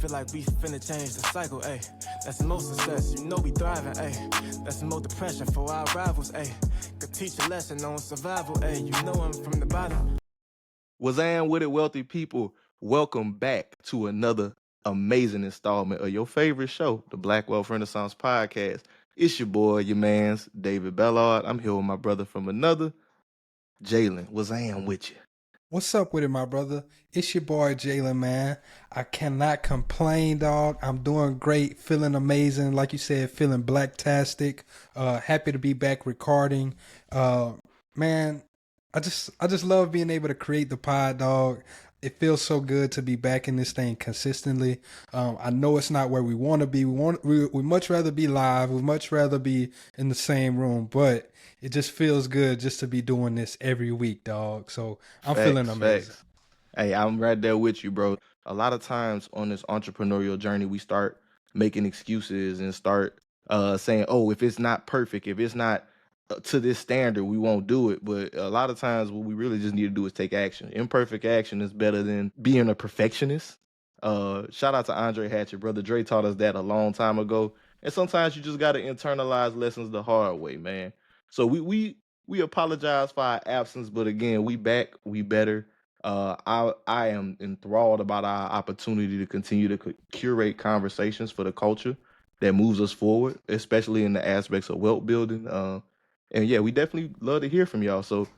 feel like we finna change the cycle, ayy. That's more success, you know we thriving, ayy. That's more depression for our rivals, ayy. Could teach a lesson on survival, ayy. You know I'm from the bottom. What's on with it, wealthy people? Welcome back to another amazing installment of your favorite show, the Black Wealth Renaissance Podcast. It's your boy, your man's David Bellard. I'm here with my brother from another, Jalen. What's on with you? What's up with it, my brother? It's your boy, Jalen, man. I cannot complain, dog. I'm doing great, feeling amazing. Like you said, feeling blacktastic. Happy to be back recording. Man, I just love being able to create the pod, dog. It feels so good to be back in this thing consistently. I know it's not where we want to be. We much rather be live. We much rather be in the same room, but it just feels good just to be doing this every week, dog. So I'm feeling amazing. Facts. Hey, I'm right there with you, bro. A lot of times on this entrepreneurial journey, we start making excuses and start saying, oh, if it's not perfect, if it's not to this standard, we won't do it. But a lot of times what we really just need to do is take action. Imperfect action is better than being a perfectionist. Shout out to Andre Hatchett. Brother Dre taught us that a long time ago. And sometimes you just got to internalize lessons the hard way, man. So we apologize for our absence, but again, we back, we better. I am enthralled about our opportunity to continue to curate conversations for the culture that moves us forward, especially in the aspects of wealth building. And yeah, we definitely love to hear from y'all. So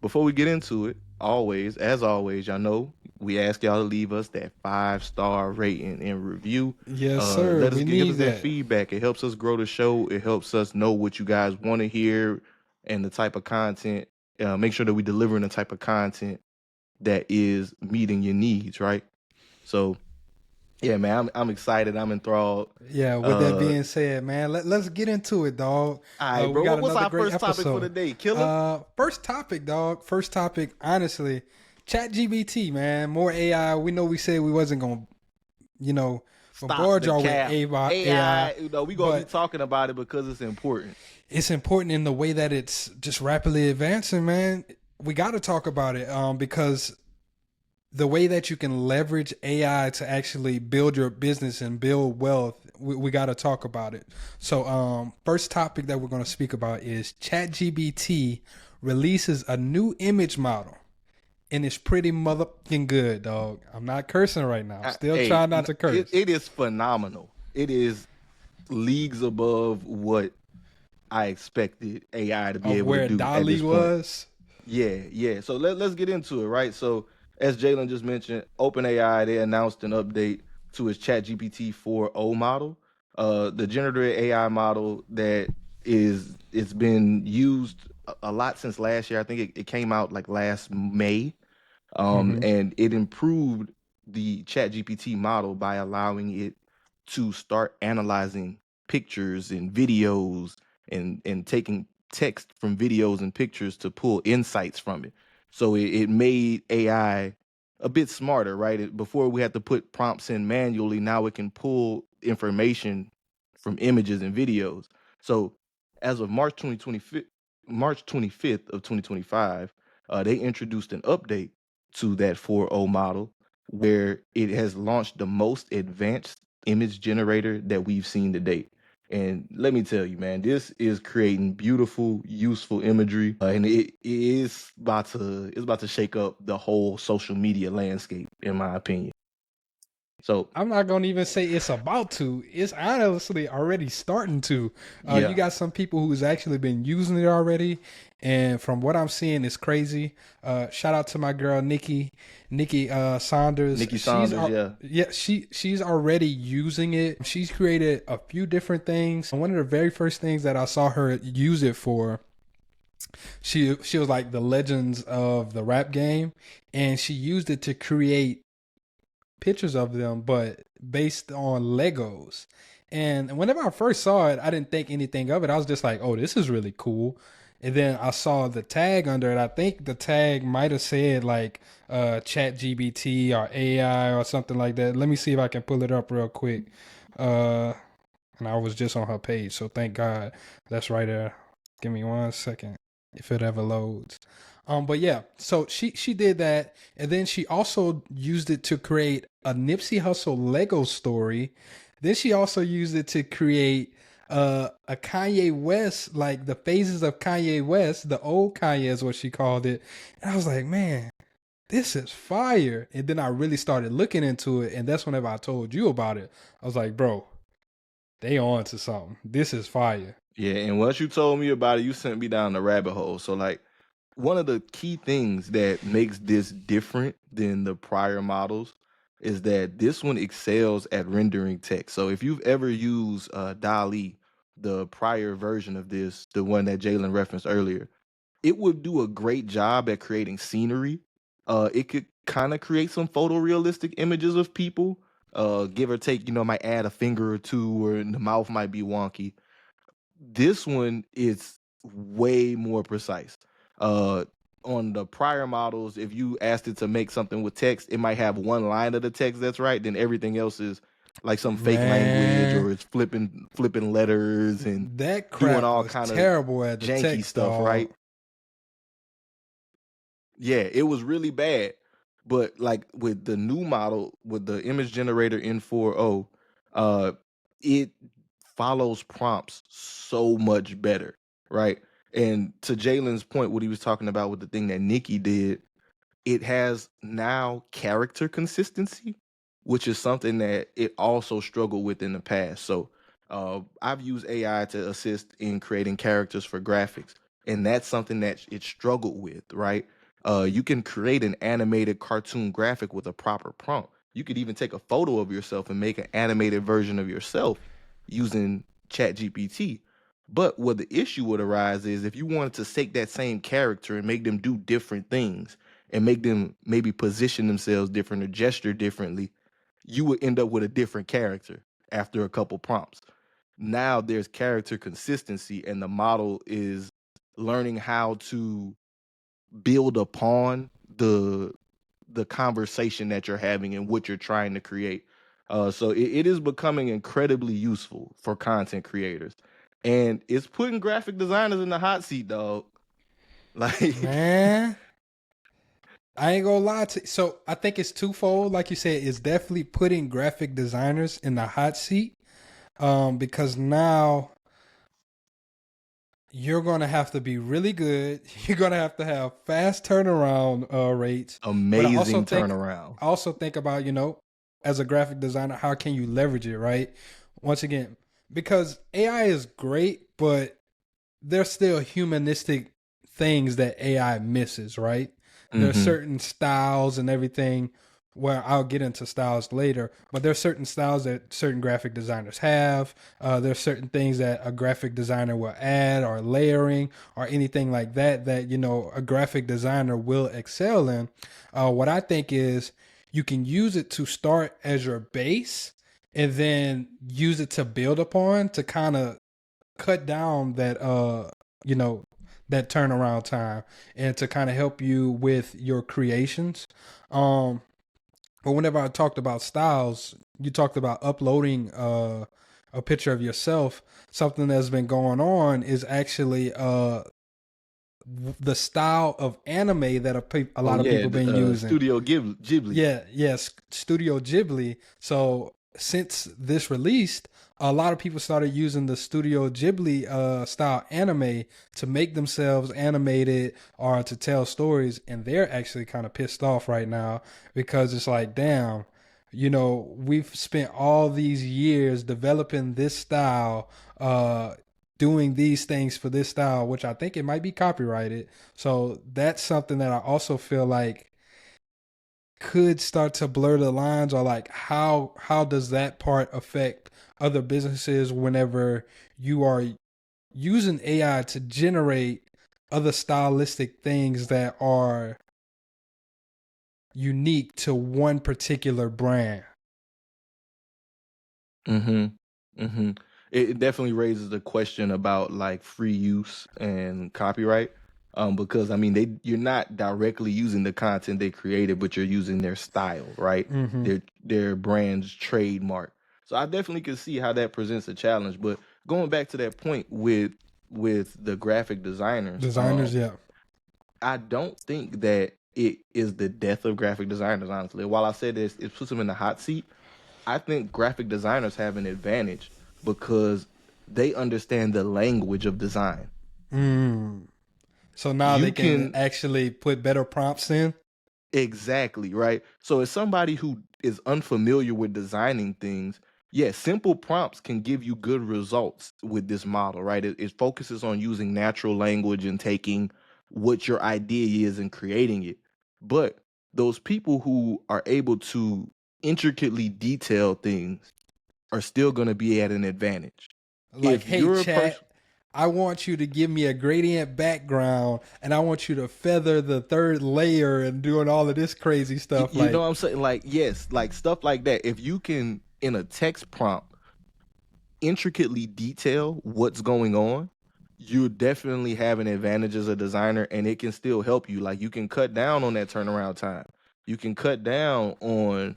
before we get into it, as always, y'all know we ask y'all to leave us that 5-star rating and review. Yes, sir. Let us We give need us that that. feedback. It helps us grow the show. It helps us know what you guys want to hear and the type of content. Make sure that we delivering the type of content that is meeting your needs, right? So yeah, man, I'm excited. I'm enthralled. Yeah, with that being said, man, let's get into it, dog. All right, bro. We got What's another our great first topic for episode. the day? Killer? First topic, dog. First topic, honestly, ChatGPT, man. More AI. We know we said we wasn't going to, bombard y'all with AI. You know, we gonna be talking about it because it's important. It's important in the way that it's just rapidly advancing, man. We got to talk about it because the way that you can leverage AI to actually build your business and build wealth, we got to talk about it. So first topic that we're going to speak about is ChatGPT releases a new image model. And it's pretty motherfucking good, dog. I'm not cursing right now. I'm still trying not to curse. It is phenomenal. It is leagues above what I expected AI to be able to do. Where Dolly was. Yeah. So let's get into it, right? So as Jalen just mentioned, OpenAI, they announced an update to its ChatGPT 4.0 model. The generative AI model that it's been used a lot since last year. I think it came out like last May. And it improved the ChatGPT model by allowing it to start analyzing pictures and videos and taking text from videos and pictures to pull insights from it. So it made AI a bit smarter, right? Before we had to put prompts in manually, now it can pull information from images and videos. So as of March 25th of 2025, they introduced an update to that 4.0 model where it has launched the most advanced image generator that we've seen to date. And let me tell you, man, this is creating beautiful, useful imagery, and it's about to shake up the whole social media landscape, in my opinion. So I'm not going to even say it's about to. It's honestly already starting to. Yeah. You got some people who's actually been using it already. And from what I'm seeing, it's crazy. Shout out to my girl, Nikki Saunders. Yeah, she's already using it. She's created a few different things. And one of the very first things that I saw her use it for, she was like the legends of the rap game. And she used it to create pictures of them, but based on Legos. And whenever I first saw it, I didn't think anything of it. I was just like, oh, this is really cool. And then I saw the tag under it. I think the tag might have said like ChatGPT or AI or something like that. Let me see if I can pull it up real quick. And I was just on her page, so thank God that's right there. Give me 1 second. if it ever loads. But yeah, so she did that, and then she also used it to create a Nipsey Hussle Lego story. Then she also used it to create a Kanye West, like the phases of Kanye West, the old Kanye is what she called it. And I was like, man, this is fire. And then I really started looking into it, and that's whenever I told you about it. I was like, bro, they on to something. This is fire. Yeah, and once you told me about it, you sent me down the rabbit hole. So like one of the key things that makes this different than the prior models is that this one excels at rendering text. So if you've ever used DALL-E, the prior version of this, the one that Jalen referenced earlier, it would do a great job at creating scenery. It could kind of create some photorealistic images of people, give or take, might add a finger or two, or the mouth might be wonky. This one is way more precise. Uh, on the prior models, if you asked it to make something with text, it might have one line of the text that's right, then everything else is like some fake language, or it's flipping letters and that crap doing all was kind of terrible at the janky text, stuff, dog. right? Yeah, it was really bad. But like with the new model, with the image generator N4O, it follows prompts so much better, right? And to Jalen's point, what he was talking about with the thing that Nikki did, it has now character consistency, which is something that it also struggled with in the past. So I've used AI to assist in creating characters for graphics, and that's something that it struggled with, right? You can create an animated cartoon graphic with a proper prompt. You could even take a photo of yourself and make an animated version of yourself using ChatGPT. But what the issue would arise is if you wanted to take that same character and make them do different things and make them maybe position themselves different or gesture differently, you would end up with a different character after a couple prompts. Now there's character consistency, and the model is learning how to build upon the conversation that you're having and what you're trying to create. So it is becoming incredibly useful for content creators, and it's putting graphic designers in the hot seat, dog. Like, man, I ain't gonna lie to you. So I think it's twofold. Like you said, it's definitely putting graphic designers in the hot seat. Because now you're gonna have to be really good. You're gonna have to have fast turnaround rates. amazing turnaround. I also think about, as a graphic designer, how can you leverage it, right? Once again, because AI is great, but there's still humanistic things that AI misses, right? There's certain styles and everything. Well, I'll get into styles later, but there's certain styles that certain graphic designers have. There's certain things that a graphic designer will add, or layering, or anything like that a graphic designer will excel in. What I think is you can use it to start as your base and then use it to build upon to kind of cut down that that turnaround time, and to kind of help you with your creations. But whenever I talked about styles, you talked about uploading a picture of yourself. Something that's been going on is actually the style of anime that a lot of people been using. Studio Ghibli. Yes, Studio Ghibli. So since this released, a lot of people started using the Studio Ghibli style anime to make themselves animated or to tell stories, and they're actually kind of pissed off right now because it's like, damn, we've spent all these years developing this style, doing these things for this style, which I think it might be copyrighted. So that's something that I also feel like could start to blur the lines, or like how does that part affect other businesses whenever you are using AI to generate other stylistic things that are unique to one particular brand. It definitely raises the question about like free use and copyright. Because I mean, you're not directly using the content they created, but you're using their style, right? Their brand's trademark. So I definitely can see how that presents a challenge. But going back to that point with with the graphic designers. Yeah. I don't think that it is the death of graphic designers, honestly. While I said this, it puts them in the hot seat. I think graphic designers have an advantage because they understand the language of design. So now they can actually put better prompts in? Exactly, right? So as somebody who is unfamiliar with designing things, yeah, simple prompts can give you good results with this model, right? It focuses on using natural language and taking what your idea is and creating it. But those people who are able to intricately detail things are still going to be at an advantage. Like, if hey, chat, I want you to give me a gradient background and I want you to feather the third layer and doing all of this crazy stuff. You know what I'm saying? Like, yes, like stuff like that. If you can, in a text prompt, intricately detail what's going on, you definitely have an advantage as a designer, and it can still help you. Like, you can cut down on that turnaround time. You can cut down on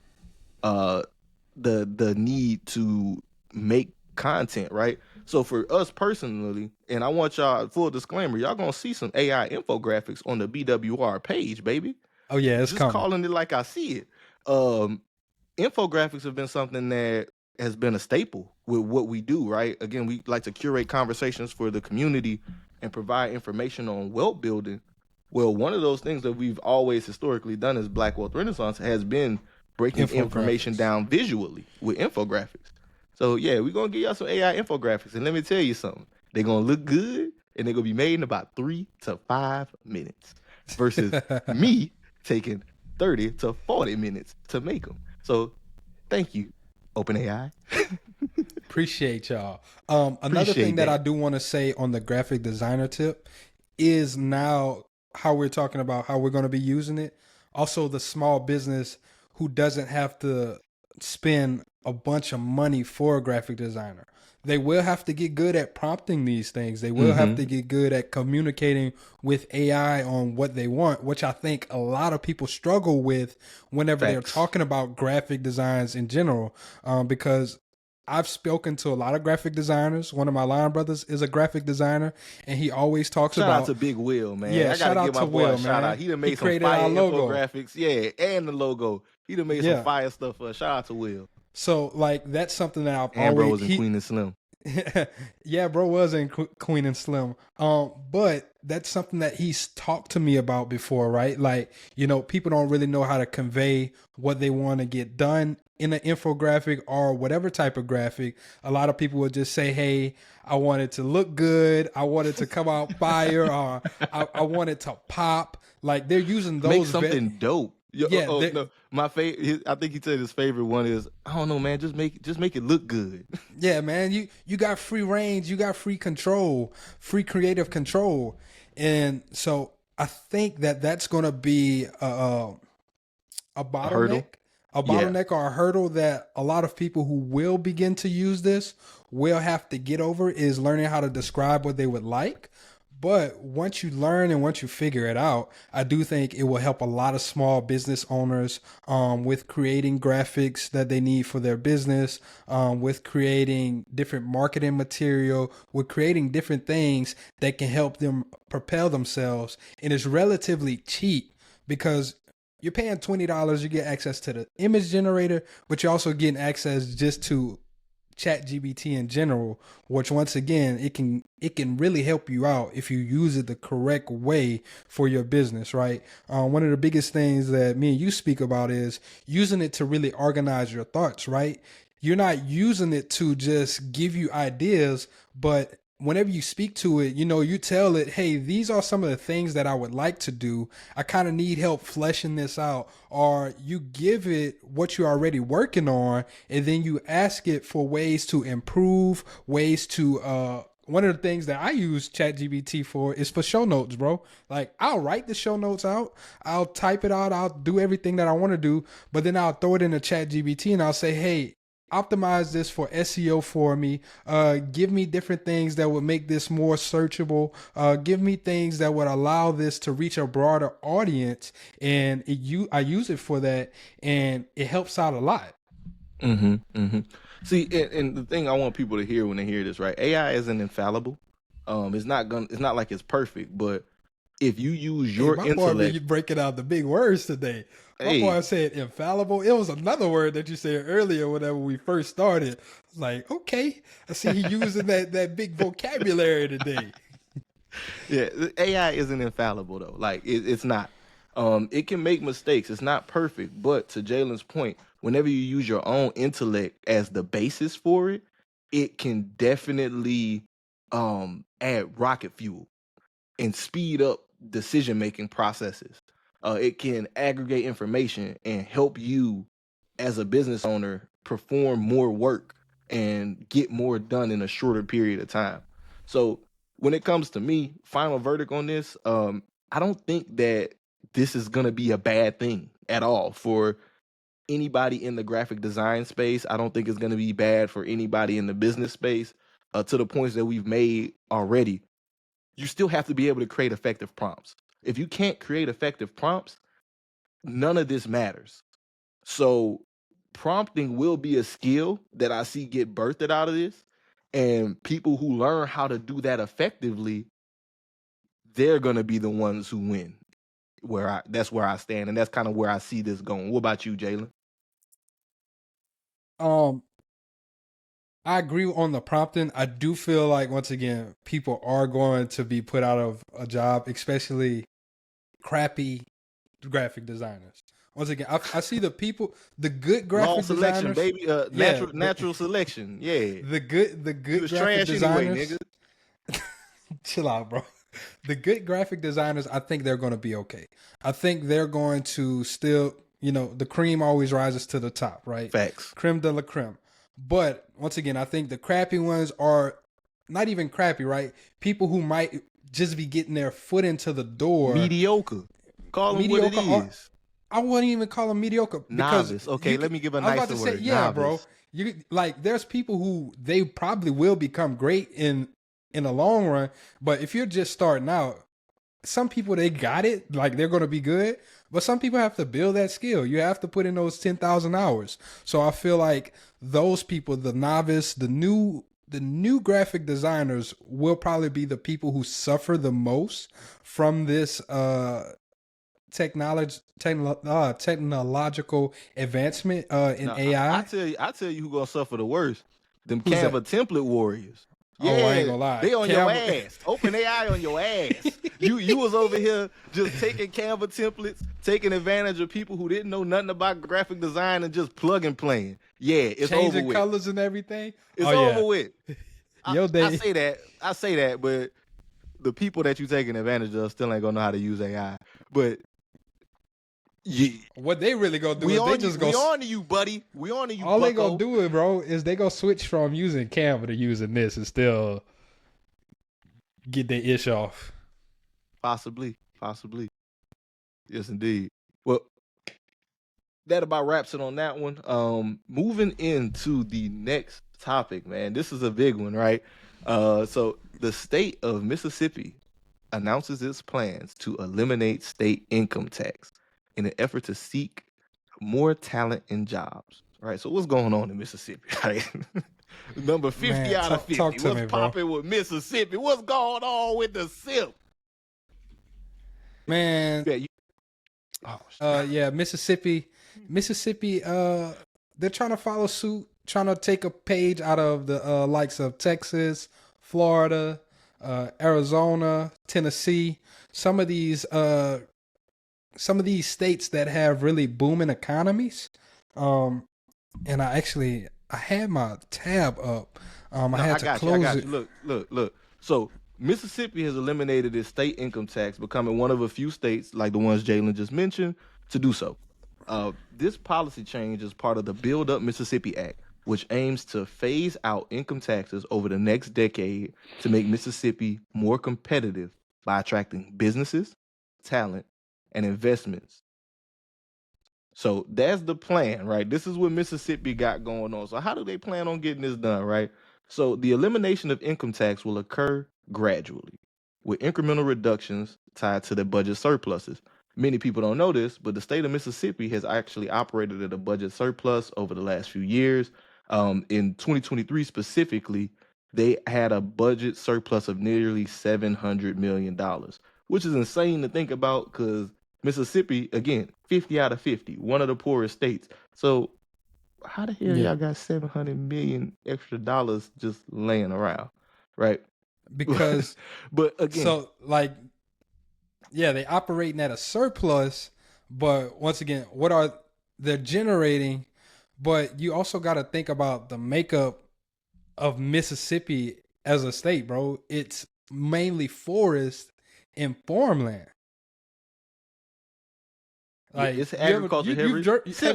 the need to make content, right? So for us personally, and I want y'all, full disclaimer, y'all gonna see some AI infographics on the BWR page, baby. Oh yeah, it's just coming. Calling it like I see it. Infographics have been something that has been a staple with what we do, right? Again, we like to curate conversations for the community and provide information on wealth building. Well, one of those things that we've always historically done as Black Wealth Renaissance has been breaking information down visually with infographics. So yeah, we're gonna give y'all some AI infographics, and let me tell you something. They're gonna look good, and they're gonna be made in about 3 to 5 minutes, versus me taking 30 to 40 minutes to make them. So thank you, OpenAI. Appreciate y'all. Another thing that I do want to say on the graphic designer tip is now how we're talking about how we're going to be using it. Also, the small business who doesn't have to spend a bunch of money for a graphic designer. They will have to get good at prompting these things. They will have to get good at communicating with AI on what they want, which I think a lot of people struggle with whenever they're talking about graphic designs in general, because I've spoken to a lot of graphic designers. One of my line brothers is a graphic designer, and he always talks about... Shout out to Big Will, man. Yeah, shout out to Will, man. Shout out. He done made some fire infographics. Yeah, and the logo. He done made some fire stuff for us. Shout out to Will. So, like, that's something that I've and bro was in Queen and Slim. Yeah, bro was in Queen and Slim. But that's something that he's talked to me about before, right? Like, you know, people don't really know how to convey what they want to get done in an infographic or whatever type of graphic. A lot of people would just say, hey, I want it to look good. I want it to come out fire. Or I want it to pop. Like, they're using those. Make something dope. No. My favorite, I think he said his favorite one is, I don't know, man, just make it look good. Yeah, man, you got free range, you got free control, free creative control. And so I think that that's going to be a bottleneck, or a hurdle that a lot of people who will begin to use this will have to get over, is learning how to describe what they would like. But once you learn and once you figure it out, I do think it will help a lot of small business owners with creating graphics that they need for their business, with creating different marketing material, with creating different things that can help them propel themselves. And it's relatively cheap because you're paying $20, you get access to the image generator, but you're also getting access just to ChatGPT in general, which once again, it can really help you out if you use it the correct way for your business, right? One of the biggest things that me and you speak about is using it to really organize your thoughts, right? You're not using it to just give you ideas, but whenever you speak to it, you know, you tell it, hey, these are some of the things that I would like to do. I kind of need help fleshing this out. Or you give it what you're already working on, and then you ask it for ways to improve, ways to, one of the things that I use ChatGPT for is for show notes, bro. Like, I'll write the show notes out. I'll type it out. I'll do everything that I want to do, but then I'll throw it in the ChatGPT and I'll say, hey, optimize this for SEO for me. Give me different things that would make this more searchable. Give me things that would allow this to reach a broader audience. And I use it for that, and it helps out a lot. See, and the thing I want people to hear when they hear this, right? AI isn't infallible. It's not like it's perfect, but if you use your my intellect, boy, you breaking out the big words today. My hey, boy said infallible. It was another word that you said earlier whenever we first started. I was like, okay, I see he using that big vocabulary today. yeah, AI isn't infallible though. Like it's not. It can make mistakes. It's not perfect, but to Jalen's point, whenever you use your own intellect as the basis for it, it can definitely add rocket fuel and speed up decision making processes. It can aggregate information and help you as a business owner perform more work and get more done in a shorter period of time. So when it comes to me, final verdict on this, I don't think that this is gonna be a bad thing at all for anybody in the graphic design space. I don't think it's gonna be bad for anybody in the business space. To the points that we've made already, you still have to be able to create effective prompts. If you can't create effective prompts, none of this matters. So prompting will be a skill that I see get birthed out of this. And people who learn how to do that effectively, they're gonna be the ones who win. That's where I stand, and that's kind of where I see this going. What about you, Jalen? I agree on the prompting. I do feel like once again, people are going to be put out of a job, especially crappy graphic designers. Once again, I see the people, the good graphic selection, designers, baby. Natural selection. Yeah. The good graphic designers. Anyway, nigga. Chill out, bro. The good graphic designers, I think they're going to be okay. I think they're going to still, the cream always rises to the top, right? Facts. Creme de la creme. But once again, I think the crappy ones are not even crappy, right? People who might just be getting their foot into the door. Mediocre. Call them what it is. I wouldn't even call them mediocre. Novice. Okay, let me give a nicer word. Yeah, novice. Bro. There's people who they probably will become great in the long run. But if you're just starting out, some people, they got it. Like, they're going to be good. But some people have to build that skill. You have to put in those 10,000 hours. So I feel like those people, the novice, the new graphic designers will probably be the people who suffer the most from this technological advancement in AI. I tell you who gonna suffer the worst. Them Canva template warriors. Yeah, I ain't gonna lie. They on your ass. Open AI on your ass. You was over here just taking Canva templates, taking advantage of people who didn't know nothing about graphic design and just plug and playing. Yeah, it's changing over with. Colors and everything. It's over with. Yo, I say that, but the people that you taking advantage of still ain't gonna know how to use AI. But what they really gonna do is they just go. We on to you, buddy. We on to you. All they gonna do it, bro, is they gonna switch from using Canva to using this and still get their ish off. Possibly. Yes, indeed. Well, that about wraps it on that one. Moving into the next topic, man. This is a big one, right? So the state of Mississippi announces its plans to eliminate state income tax in an effort to seek more talent and jobs. Right. So what's going on in Mississippi? Right. Number 50 out of 50. What's popping with Mississippi? What's going on with the SIP? Man. Mississippi. They're trying to follow suit, trying to take a page out of the likes of Texas, Florida, Arizona, Tennessee. Some of these states that have really booming economies. And I had my tab up. I had to close it. Look. So Mississippi has eliminated its state income tax, becoming one of a few states, like the ones Jalen just mentioned, to do so. This policy change is part of the Build Up Mississippi Act, which aims to phase out income taxes over the next decade to make Mississippi more competitive by attracting businesses, talent, and investments. So that's the plan, right? This is what Mississippi got going on. So how do they plan on getting this done, right? So the elimination of income tax will occur gradually, with incremental reductions tied to the budget surpluses. Many people don't know this, but the state of Mississippi has actually operated at a budget surplus over the last few years. In 2023 specifically, they had a budget surplus of nearly $700 million, which is insane to think about because Mississippi, again, 50 out of 50, one of the poorest states. So how the hell y'all got $700 million extra dollars just laying around, right? Because, but again, so like, yeah, they operating at a surplus, but once again, they're generating? But you also got to think about the makeup of Mississippi as a state, bro. It's mainly forest and farmland. Like, it's agriculture heavy.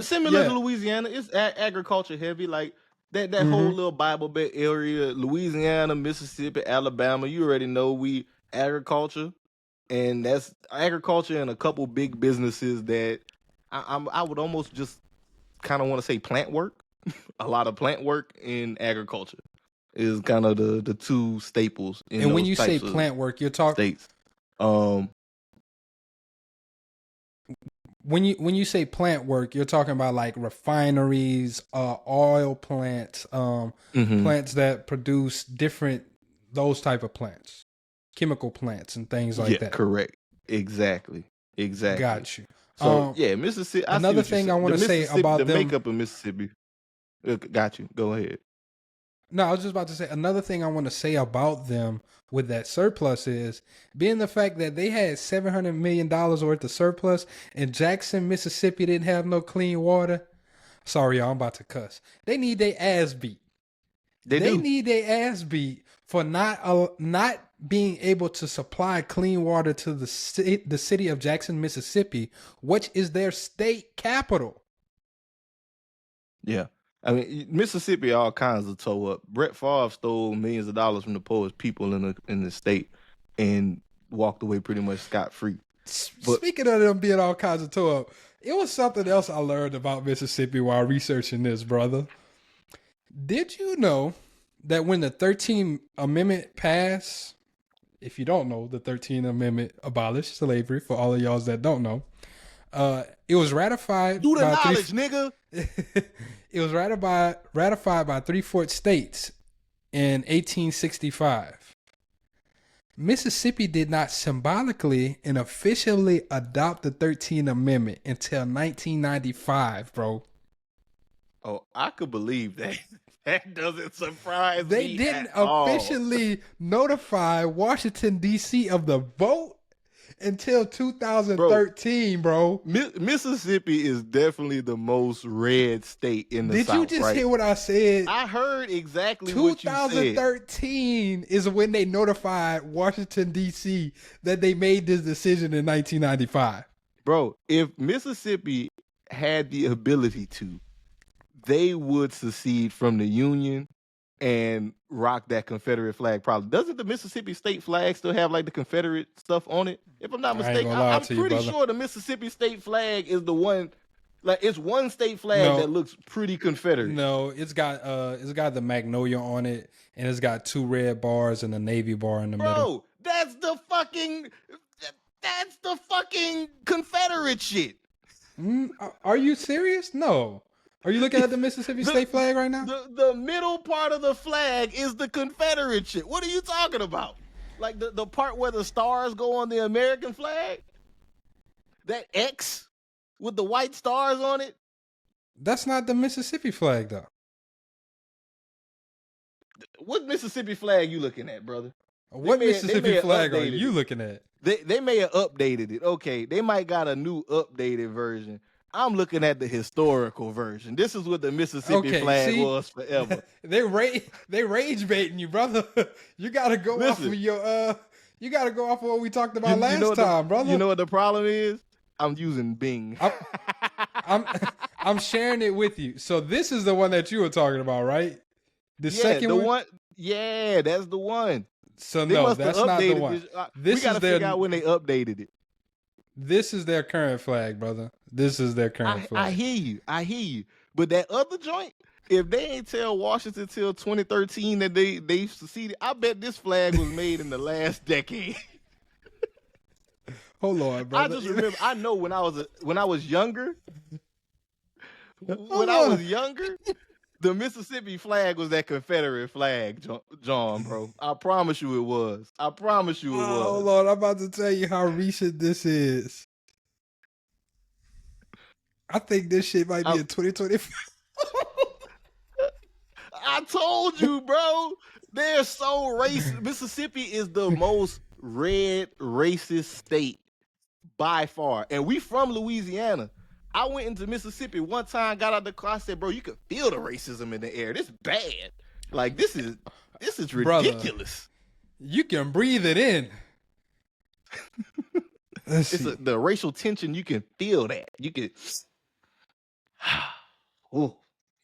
Similar to Louisiana, it's agriculture heavy. Like that whole little Bible Belt area, Louisiana, Mississippi, Alabama. You already know we agriculture, and that's agriculture and a couple big businesses that I would almost just kind of want to say plant work. A lot of plant work in agriculture is kind of the two staples. And when you say plant work, you're talking states. When you say plant work, you're talking about like refineries, oil plants, plants that produce those type of plants, chemical plants and things like that. Correct. Exactly. Got you. So Mississippi. Another thing I want to say about the makeup of Mississippi. Got you. Go ahead. No, I was just about to say another thing I want to say about them with that surplus is being the fact that they had $700 million worth of surplus and Jackson, Mississippi didn't have no clean water. Sorry, y'all, I'm about to cuss. They need their ass beat. They need their ass beat for not being able to supply clean water to the city of Jackson, Mississippi, which is their state capital. Yeah. I mean, Mississippi, all kinds of toe up. Brett Favre stole millions of dollars from the poorest people in the state and walked away pretty much scot-free. Speaking of them being all kinds of toe up, it was something else I learned about Mississippi while researching this, brother. Did you know that when the 13th Amendment passed, if you don't know, the 13th Amendment abolished slavery, for all of y'all that don't know, it was ratified by knowledge, nigga. It was ratified by 3/4 states in 1865. Mississippi did not symbolically and officially adopt the 13th Amendment until 1995, bro. Oh, I could believe that. That doesn't surprise me. They didn't officially notify Washington, D.C. of the vote until 2013, bro. Mississippi is definitely the most red state in the South. Did you just hear what I said? I heard exactly what you said. 2013 is when they notified Washington, D.C. that they made this decision in 1995. Bro, if Mississippi had the ability to, they would secede from the Union and rock that Confederate flag. Probably doesn't the Mississippi state flag still have like the Confederate stuff on it? If I'm not mistaken, I'm pretty sure the Mississippi state flag is the one. Like it's one state flag that looks pretty Confederate. No, it's got the Magnolia on it, and it's got 2 red bars and a Navy bar in the middle. Bro, that's the fucking Confederate shit. Are you serious? No. Are you looking at the Mississippi state flag right now? The middle part of the flag is the Confederate shit. What are you talking about? Like the part where the stars go on the American flag? That X with the white stars on it? That's not the Mississippi flag, though. What Mississippi flag you looking at, brother? What Mississippi flag are you looking at? They may have updated it. Okay, they might got a new updated version. I'm looking at the historical version. This is what the Mississippi flag was forever. they rage baiting you, brother. You gotta go off of your you gotta go off of what we talked about last time, brother. You know what the problem is? I'm using Bing. I'm sharing it with you. So this is the one that you were talking about, right? The second one? Yeah, that's the one. So no, that's not the one. We gotta figure out when they updated it. This is their current flag, brother. This is their current flag. I hear you. But that other joint, if they ain't tell Washington till 2013 that they seceded, I bet this flag was made in the last decade. Hold on, brother. I just remember. I know when I was younger. When I was younger, The Mississippi flag was that Confederate flag, John, bro. I promise you it was. I promise you it was. Oh, Lord, I'm about to tell you how recent this is. I think this shit might be in 2025. I told you, bro. They're so racist. Mississippi is the most red racist state by far. And we from Louisiana. I went into Mississippi one time, got out the car, I said, bro, you can feel the racism in the air. This is bad. Like, this is ridiculous. Brother, you can breathe it in. The racial tension, you can feel that. You can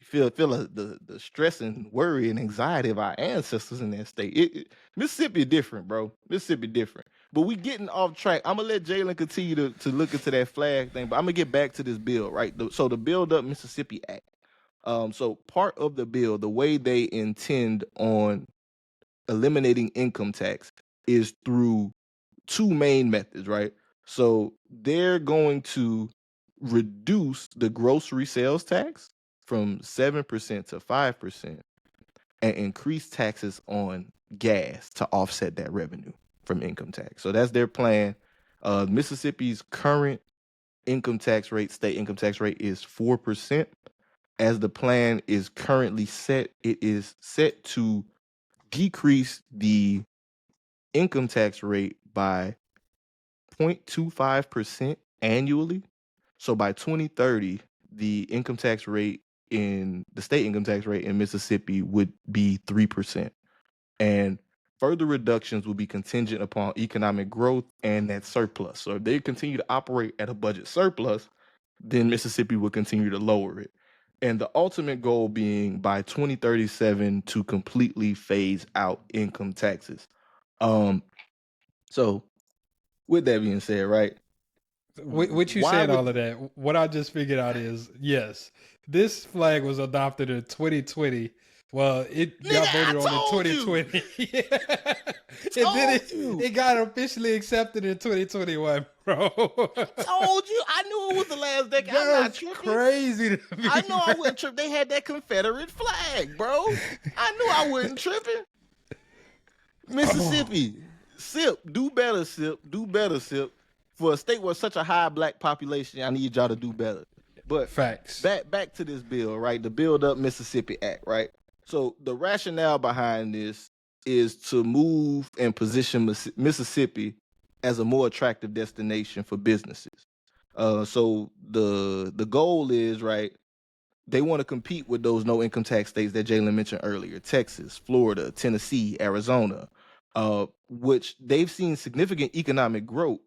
feel the stress and worry and anxiety of our ancestors in that state. Mississippi different, bro. Mississippi different. But we getting off track. I'm gonna let Jalen continue to look into that flag thing. But I'm gonna get back to this bill, right? So the Build Up Mississippi Act. So part of the bill, the way they intend on eliminating income tax is through two main methods, right? So they're going to reduce the grocery sales tax from 7% to 5% and increase taxes on gas to offset that revenue from income tax. So that's their plan. Mississippi's current income tax rate, state income tax rate, is 4%. As the plan is currently set, it is set to decrease the income tax rate by 0.25% annually. So by 2030, the income tax rate in the state income tax rate in Mississippi would be 3%. And further reductions will be contingent upon economic growth and that surplus. So if they continue to operate at a budget surplus, then Mississippi will continue to lower it. And the ultimate goal being by 2037 to completely phase out income taxes. So with that being said, right? What you said all of that, what I just figured out is, yes, this flag was adopted in 2020. Well, it got voted on in 2020. And then it got officially accepted in 2021, bro. Told you. I knew it was the last decade. That's crazy to me. I know I wouldn't trip. They had that Confederate flag, bro. I knew I wasn't tripping. Mississippi, SIP, do better, SIP. Do better, SIP. For a state with such a high black population, I need y'all to do better. But facts. Back to this bill, right? The Build Up Mississippi Act, right? So the rationale behind this is to move and position Mississippi as a more attractive destination for businesses. So the goal is, right, they want to compete with those no income tax states that Jalen mentioned earlier, Texas, Florida, Tennessee, Arizona, which they've seen significant economic growth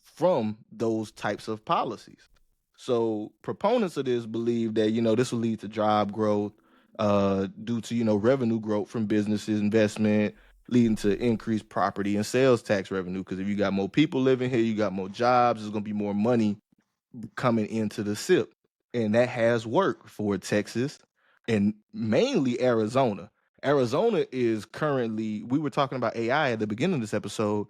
from those types of policies. So proponents of this believe that, this will lead to job growth, due to, revenue growth from businesses, investment, leading to increased property and sales tax revenue. Because if you got more people living here, you got more jobs, there's going to be more money coming into the SIP. And that has worked for Texas and mainly Arizona. Arizona is currently, we were talking about AI at the beginning of this episode.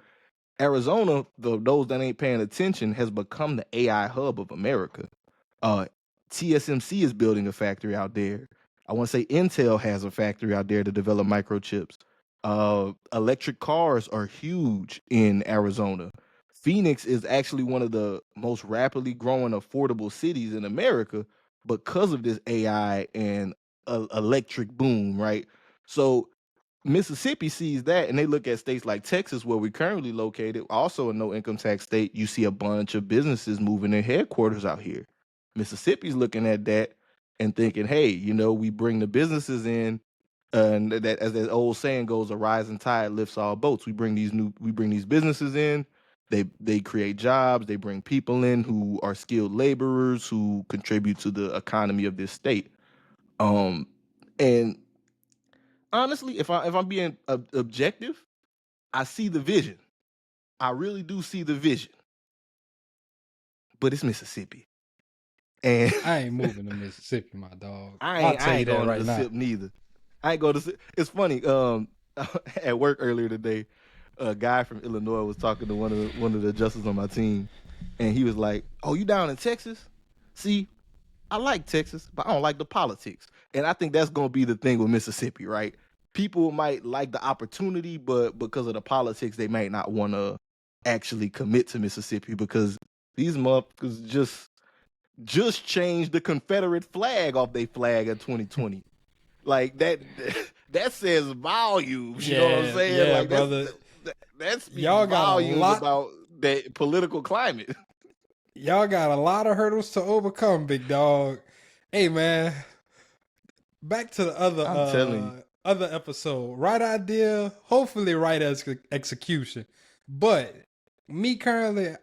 Arizona, those that ain't paying attention, has become the AI hub of America. TSMC is building a factory out there. I want to say Intel has a factory out there to develop microchips. Electric cars are huge in Arizona. Phoenix is actually one of the most rapidly growing affordable cities in America because of this AI and electric boom, right? So Mississippi sees that, and they look at states like Texas, where we're currently located, also a no income tax state. You see a bunch of businesses moving their headquarters out here. Mississippi's looking at that and thinking, hey, we bring the businesses in, and that, as that old saying goes, a rising tide lifts all boats. We bring these businesses in. They create jobs. They bring people in who are skilled laborers who contribute to the economy of this state. And honestly, if I'm being objective, I see the vision. I really do see the vision. But it's Mississippi. And I ain't moving to Mississippi, my dog. I ain't going to the SIP neither. I ain't going to SIP. It's funny. At work earlier today, a guy from Illinois was talking to one of the adjusters on my team, and he was like, "Oh, you down in Texas? See, I like Texas, but I don't like the politics. And I think that's going to be the thing with Mississippi, right? People might like the opportunity, but because of the politics, they might not want to actually commit to Mississippi because these motherfuckers just changed the Confederate flag off their flag in 2020. Like that says volumes. You know what I'm saying? Yeah, like brother. That speaks Y'all got volumes about that political climate. Y'all got a lot of hurdles to overcome, big dog. Hey, man. Back to the other episode. Right idea, hopefully right execution. But me currently,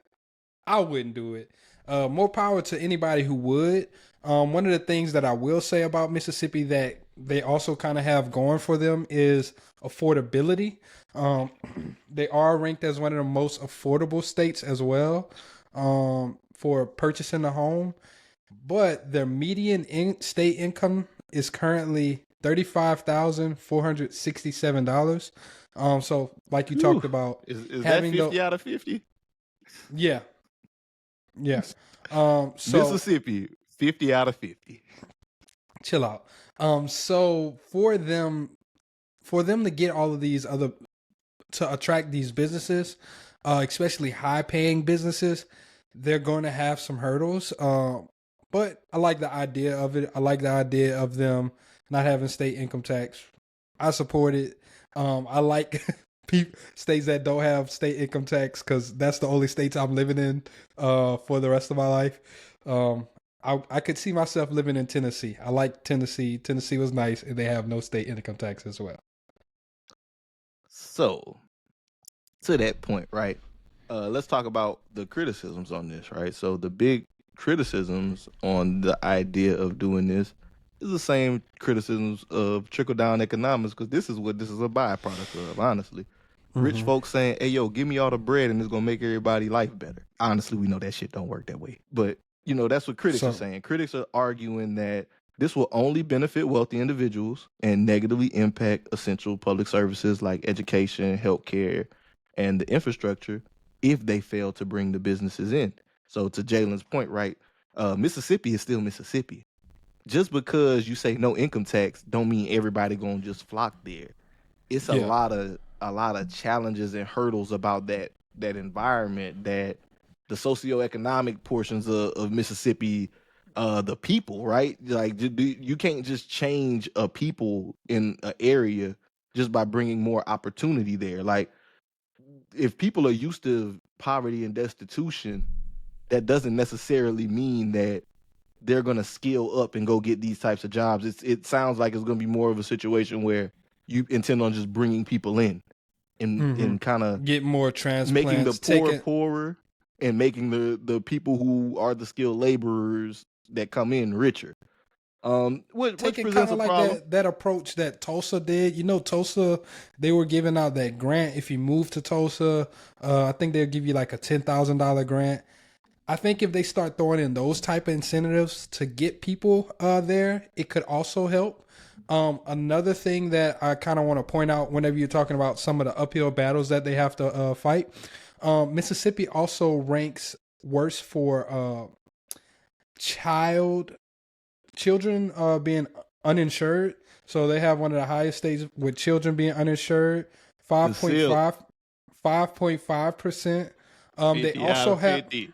I wouldn't do it. More power to anybody who would. One of the things that I will say about Mississippi that they also kind of have going for them is affordability. They are ranked as one of the most affordable states as well for purchasing a home. But their median state income is currently $35,467. So like you talked about, is that 50 out of 50? Yeah. So Mississippi, 50 out of 50. Chill out. So for them to get all of these to attract these businesses, especially high paying businesses, they're going to have some hurdles. But I like the idea of it. I like the idea of them not having state income tax. I support it. I like states that don't have state income tax because that's the only states I'm living in for the rest of my life. I could see myself living in Tennessee. I like Tennessee. Tennessee was nice, and they have no state income tax as well. So, to that point, right? Let's talk about the criticisms on this, right? So the big criticisms on the idea of doing this is the same criticisms of trickle-down economics because this is what this is a byproduct of, honestly. Rich folks saying, hey, yo, give me all the bread and it's going to make everybody's life better. Honestly, we know that shit don't work that way. But, you know, that's what critics are saying. Critics are arguing that this will only benefit wealthy individuals and negatively impact essential public services like education, healthcare, and the infrastructure if they fail to bring the businesses in. So to Jalen's point, right, Mississippi is still Mississippi. Just because you say no income tax don't mean everybody going to just flock there. It's a lot of challenges and hurdles about that environment that the socioeconomic portions of Mississippi, the people, right? Like you can't just change a people in an area just by bringing more opportunity there. Like if people are used to poverty and destitution, that doesn't necessarily mean that they're going to scale up and go get these types of jobs. It sounds like it's going to be more of a situation where you intend on just bringing people in and kind of get more transplants, making the poor poorer and making the people who are the skilled laborers that come in richer. Which presents a problem. That approach that Tulsa did. You know, Tulsa, they were giving out that grant if you move to Tulsa. I think they'll give you like a $10,000 grant. I think if they start throwing in those type of incentives to get people there, it could also help. Another thing that I kind of want to point out whenever you're talking about some of the uphill battles that they have to fight, Mississippi also ranks worse for children being uninsured. So they have one of the highest states with children being uninsured, 5.5%.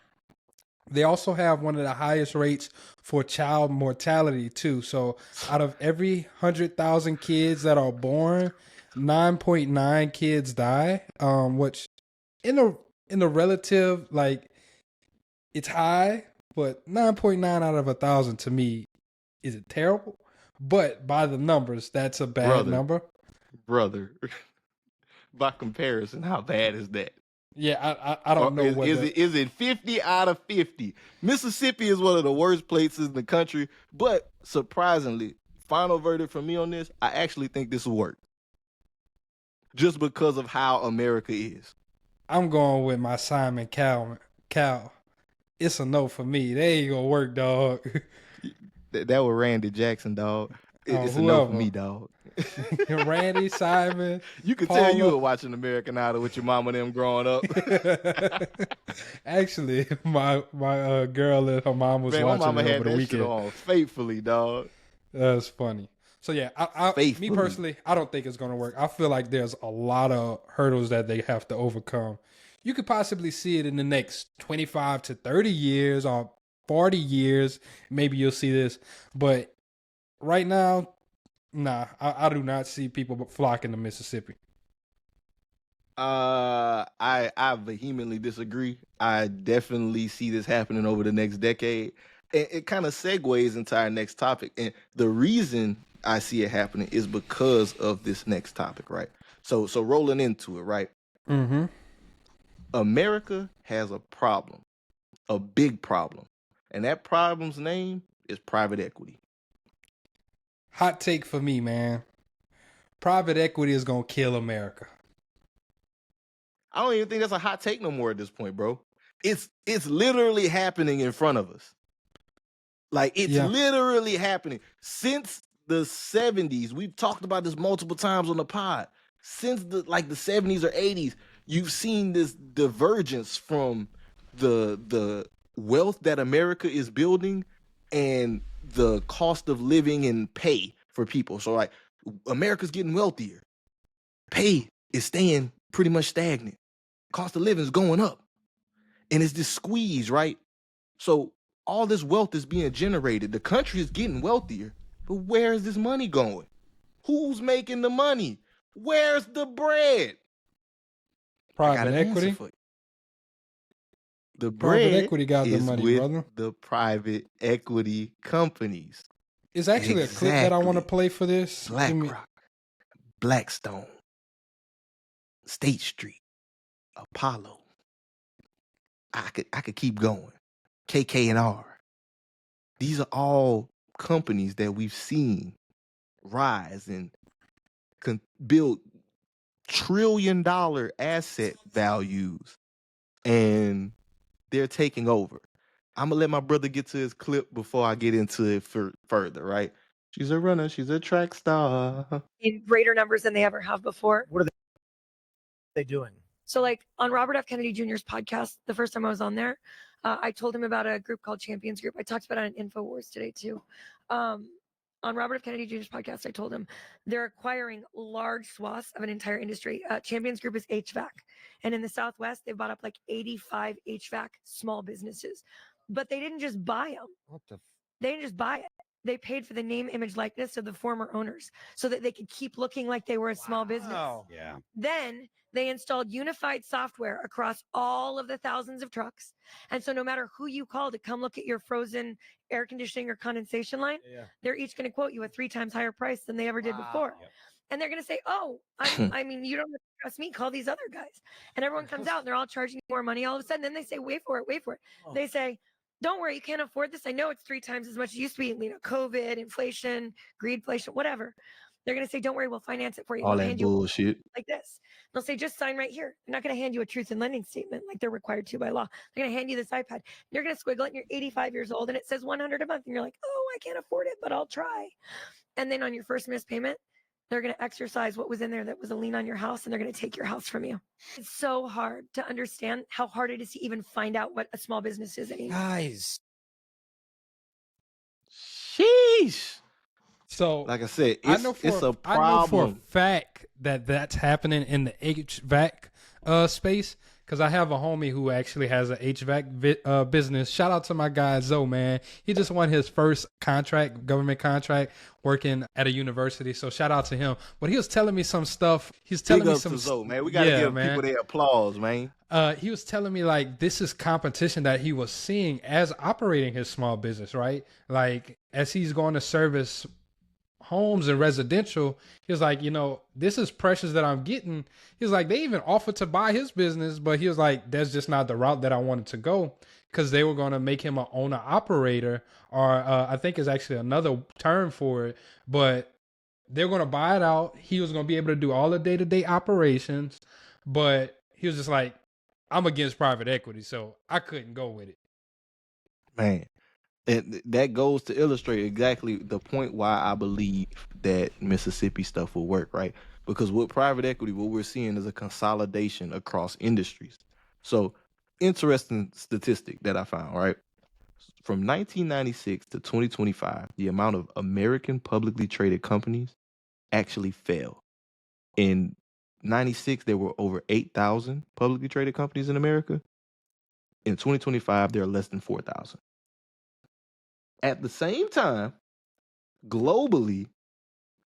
They also have one of the highest rates for child mortality too. So out of every 100,000 kids that are born, 9.9 kids die, which in the relative, like, it's high, but 9.9 out of 1,000 to me isn't terrible. But by the numbers, that's a bad number. Brother, by comparison, how bad is that? Yeah, I don't know. Is it 50 out of 50? Mississippi is one of the worst places in the country, but surprisingly, final verdict from me on this, I actually think this will work. Just because of how America is. I'm going with my Simon Cowell. It's a no for me. They ain't gonna work, dog. That was Randy Jackson, dog. it's a no for me, dog. Randy, Simon, you could Paula. tell you were watching American Idol with your mama and them growing up. Actually, my girl and her mom was watching my mama it had over the that weekend. Shit on faithfully, dog. That's funny. So yeah, me personally, I don't think it's going to work. I feel like there's a lot of hurdles that they have to overcome. You could possibly see it in the next 25 to 30 years or 40 years. Maybe you'll see this. But right now, nah, I do not see people flocking to Mississippi. I vehemently disagree. I definitely see this happening over the next decade. It kind of segues into our next topic. And the reason I see it happening is because of this next topic, right? So rolling into it, right? Mm-hmm. America has a problem, a big problem. And that problem's name is private equity. Hot take for me, man. Private equity is going to kill America. I don't even think that's a hot take no more at this point, bro. It's literally happening in front of us. Like, it's literally happening. Since the 70s, we've talked about this multiple times on the pod. Since the 70s or 80s, you've seen this divergence from the wealth that America is building and the cost of living and pay for people. So, like, America's getting wealthier. Pay is staying pretty much stagnant. Cost of living is going up. And it's this squeeze, right? So all this wealth is being generated. The country is getting wealthier. But where is this money going? Who's making the money? Where's the bread? Private equity. The bread private equity got the money, with brother. The private equity companies. It's actually a clip that I want to play for this. BlackRock, Blackstone, State Street, Apollo. I could keep going. KK&R. These are all companies that we've seen rise and build trillion-dollar asset values, and they're taking over. I'm gonna let my brother get to his clip before I get into it further, right? She's a runner. She's a track star. In greater numbers than they ever have before. What are they doing? So, like, on Robert F. Kennedy Jr.'s podcast, the first time I was on there, I told him about a group called Champions Group. I talked about it on InfoWars today, too. On Robert F. Kennedy Jr.'s podcast, I told him they're acquiring large swaths of an entire industry. Champions Group is HVAC. And in the Southwest, they've bought up like 85 HVAC small businesses. But they didn't just buy them. They didn't just buy it. They paid for the name, image, likeness of the former owners so that they could keep looking like they were a small business. Yeah. Then they installed unified software across all of the thousands of trucks. And so no matter who you call to come look at your frozen air conditioning or condensation line, they're each going to quote you a 3 times higher price than they ever did before. Yep. And they're going to say, oh, I mean, you don't trust me, call these other guys. And everyone comes out and they're all charging more money all of a sudden. Then they say, wait for it. Oh. They say, don't worry, you can't afford this. I know it's 3 times as much as it used to be, COVID, inflation, greedflation, whatever. They're going to say, don't worry, we'll finance it for you. All we'll that bullshit. like this. They'll say, just sign right here. They're not going to hand you a truth in lending statement like they're required to by law. They're going to hand you this iPad. You're going to squiggle it and you're 85 years old and it says $100 a month. And you're like, oh, I can't afford it, but I'll try. And then on your first missed payment, they're going to exercise what was in there that was a lien on your house, and they're going to take your house from you. It's so hard to understand how hard it is to even find out what a small business is anymore. Guys. Sheesh. So, like I said, it's a problem. I know for a fact that that's happening in the HVAC space, because I have a homie who actually has an HVAC business. Shout out to my guy Zoe, man. He just won his first government contract, working at a university. So shout out to him. But he was telling me some stuff. He's telling me some Zoe, man. We gotta give people their applause, man. He was telling me, like, this is competition that he was seeing as operating his small business, right? Like, as he's going to service homes and residential, he was like, this is pressures that I'm getting. He was like, they even offered to buy his business, but he was like, that's just not the route that I wanted to go, because they were going to make him an owner operator, or I think is actually another term for it, but they're going to buy it out. He was going to be able to do all the day-to-day operations, but he was just like, I'm against private equity, so I couldn't go with it. Man, And that goes to illustrate exactly the point why I believe that Mississippi stuff will work, right? Because with private equity, what we're seeing is a consolidation across industries. So, interesting statistic that I found, right? From 1996 to 2025, the amount of American publicly traded companies actually fell. In 96, there were over 8,000 publicly traded companies in America. In 2025, there are less than 4,000. At the same time, globally,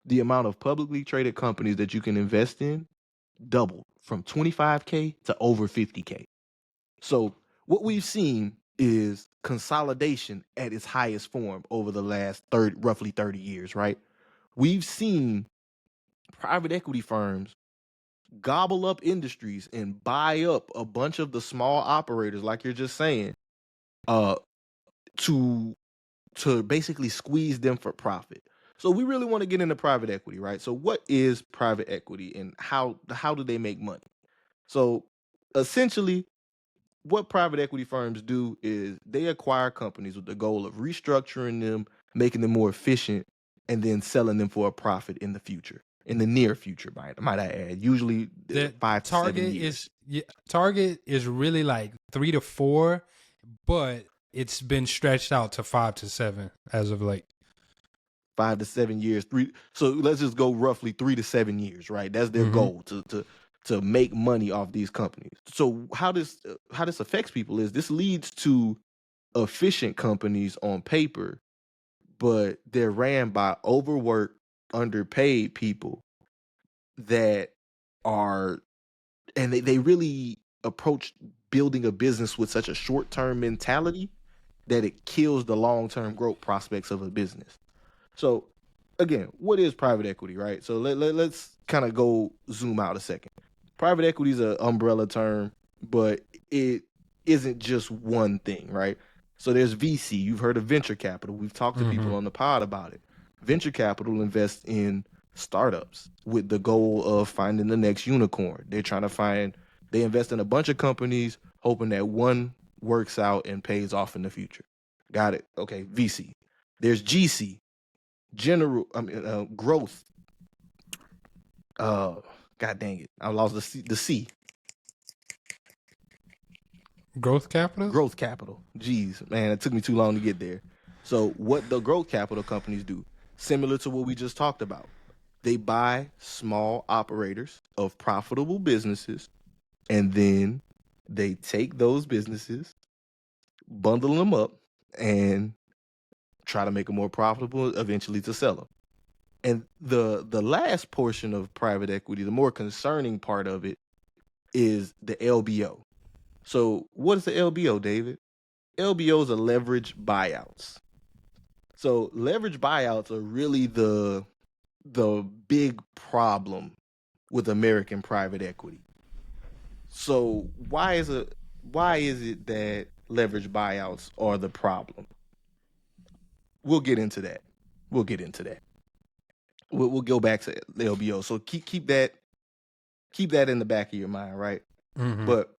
the amount of publicly traded companies that you can invest in doubled from 25K to over 50K. So what we've seen is consolidation at its highest form over the last roughly 30 years, right? We've seen private equity firms gobble up industries and buy up a bunch of the small operators, like you're just saying, to basically squeeze them for profit. So we really want to get into private equity, right? So what is private equity and how do they make money? So essentially, what private equity firms do is they acquire companies with the goal of restructuring them, making them more efficient, and then selling them for a profit in the future, in the near future, might I add. Usually The 5 to 7 years. Target is really like 3 to 4, but it's been stretched out to 5 to 7 as of late. 5 to 7 years. So let's just go roughly 3 to 7 years, right? That's their goal to make money off these companies. So how this affects people is this leads to efficient companies on paper, but they're ran by overworked, underpaid people that are, and they really approach building a business with such a short-term mentality that it kills the long-term growth prospects of a business. So again, what is private equity, right? So let's kind of go zoom out a second. Private equity is an umbrella term, but it isn't just one thing, right? So there's VC. You've heard of venture capital. We've talked to people on the pod about it. Venture capital invests in startups with the goal of finding the next unicorn. They invest in a bunch of companies, hoping that one works out and pays off in the future. Got it. Okay, VC. There's GC, growth. God dang it. I lost the C. Growth capital? Growth capital. Jeez, man, it took me too long to get there. So what the growth capital companies do, similar to what we just talked about, they buy small operators of profitable businesses, and then they take those businesses, bundle them up, and try to make them more profitable, eventually to sell them. And the last portion of private equity, the more concerning part of it, is the LBO. So what is the LBO, David? LBOs are leverage buyouts. So leverage buyouts are really the big problem with American private equity. So why is it that leverage buyouts are the problem? We'll get into that. We'll go back to the LBO. So keep that in the back of your mind, right? But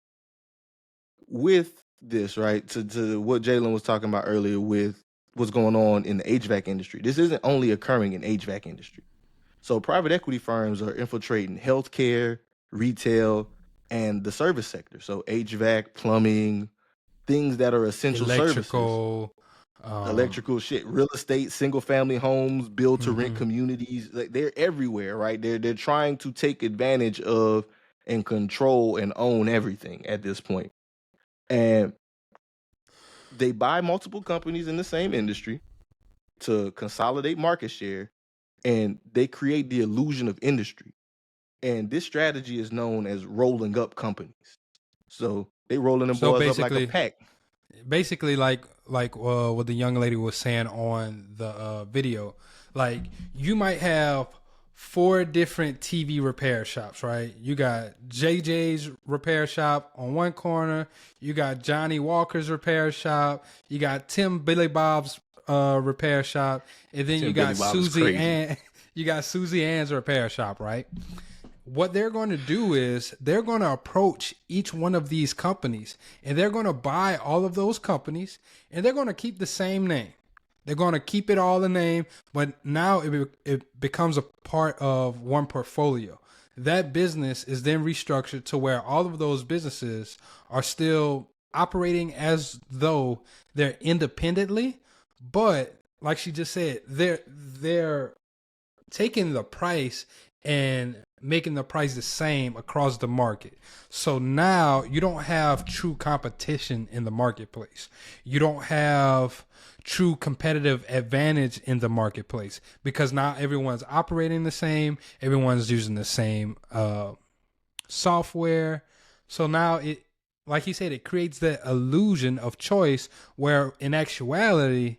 with this, right, to what Jalen was talking about earlier with what's going on in the HVAC industry, this isn't only occurring in HVAC industry. So private equity firms are infiltrating healthcare, retail, and the service sector. So HVAC, plumbing, things that are essential services. Electrical shit, real estate, single family homes, build to rent communities. Like, they're everywhere, right? They're trying to take advantage of and control and own everything at this point. And they buy multiple companies in the same industry to consolidate market share, and they create the illusion of industry. And this strategy is known as rolling up companies. So they rolling them boys up like a pack. Basically, like what the young lady was saying on the video, like you might have 4 different TV repair shops, right? You got JJ's repair shop on one corner, you got Johnny Walker's repair shop, you got Billy Bob's repair shop, and then you got Susie Ann's repair shop, right? what they're going to do is they're going to approach each one of these companies and they're going to buy all of those companies and they're going to keep the same name. They're going to keep it all the name, but now it becomes a part of one portfolio. That business is then restructured to where all of those businesses are still operating as though they're independently, but like she just said, they're taking the price and making the price the same across the market. So now you don't have true competition in the marketplace. You don't have true competitive advantage in the marketplace because now everyone's operating the same. Everyone's using the same software. So now it, like he said, it creates the illusion of choice where in actuality,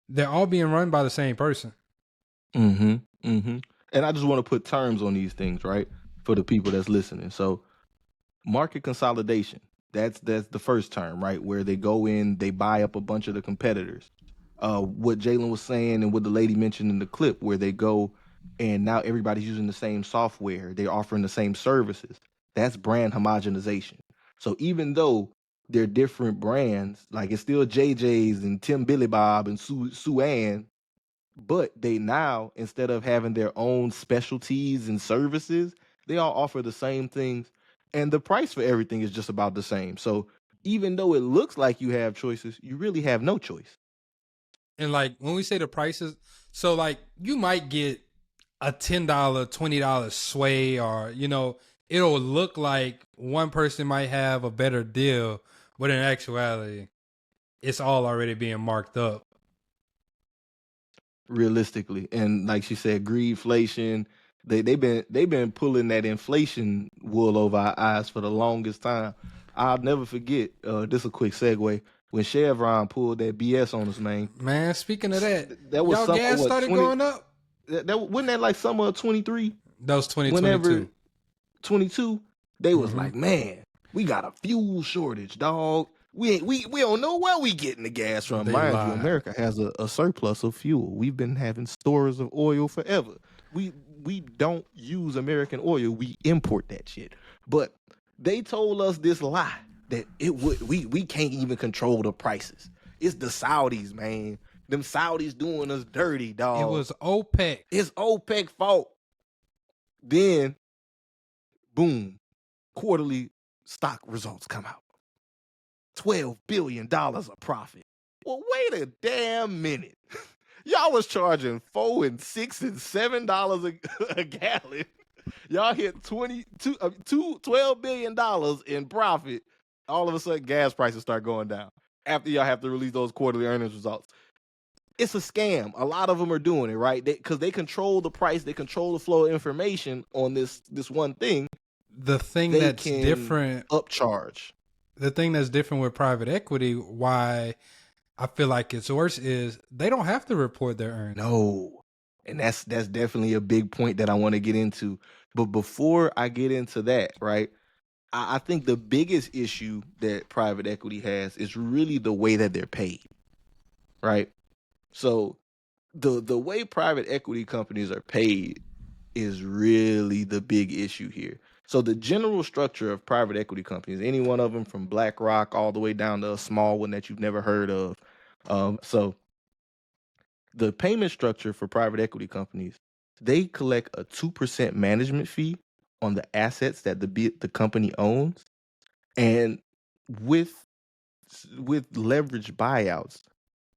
they're all being run by the same person. Mm-hmm. Mm-hmm. And I just want to put terms on these things, right? For the people that's listening. So market consolidation, that's the first term, right? Where they go in, they buy up a bunch of the competitors. What Jalen was saying and what the lady mentioned in the clip, where they go and now everybody's using the same software, they're offering the same services. That's brand homogenization. So even though they're different brands, like it's still JJ's and Tim Billy Bob and Sue Ann, but they now, instead of having their own specialties and services, they all offer the same things. And the price for everything is just about the same. So even though it looks like you have choices, you really have no choice. And like when we say the prices, so like you might get a $10, $20 sway, or, you know, it'll look like one person might have a better deal, but in actuality, it's all already being marked up. Realistically, and like she said, greedflation. They've been pulling that inflation wool over our eyes for the longest time. I'll never forget. This is a quick segue when Chevron pulled that BS on us, man. Man, speaking of that, That was y'all summer, gas started 20, going up. That wasn't that like summer of 23. That was 2022. Whenever 22, they was like, man, we got a fuel shortage, dog. We don't know where we getting the gas from. They Mind you, lied. America has a surplus of fuel. We've been having stores of oil forever. We don't use American oil. We import that shit. But they told us this lie that we can't even control the prices. It's the Saudis, man. Them Saudis doing us dirty, dog. It was OPEC. It's OPEC fault. Then, boom, quarterly stock results come out. $12 billion of profit. Well, wait a damn minute. Y'all was charging $4 and $6 and $7 a gallon. Y'all hit $12 billion in profit. All of a sudden, gas prices start going down after y'all have to release those quarterly earnings results. It's a scam. A lot of them are doing it, right? Because they control the price, they control the flow of information on this one thing. The thing that's different, upcharge. The thing that's different with private equity, why I feel like it's worse, is they don't have to report their earnings. No. And that's definitely a big point that I want to get into. But before I get into that, right, I think the biggest issue that private equity has is really the way that they're paid, right? So the way private equity companies are paid is really the big issue here. So the general structure of private equity companies, any one of them from BlackRock all the way down to a small one that you've never heard of. So the payment structure for private equity companies, they collect a 2% management fee on the assets that the company owns. And with leveraged buyouts,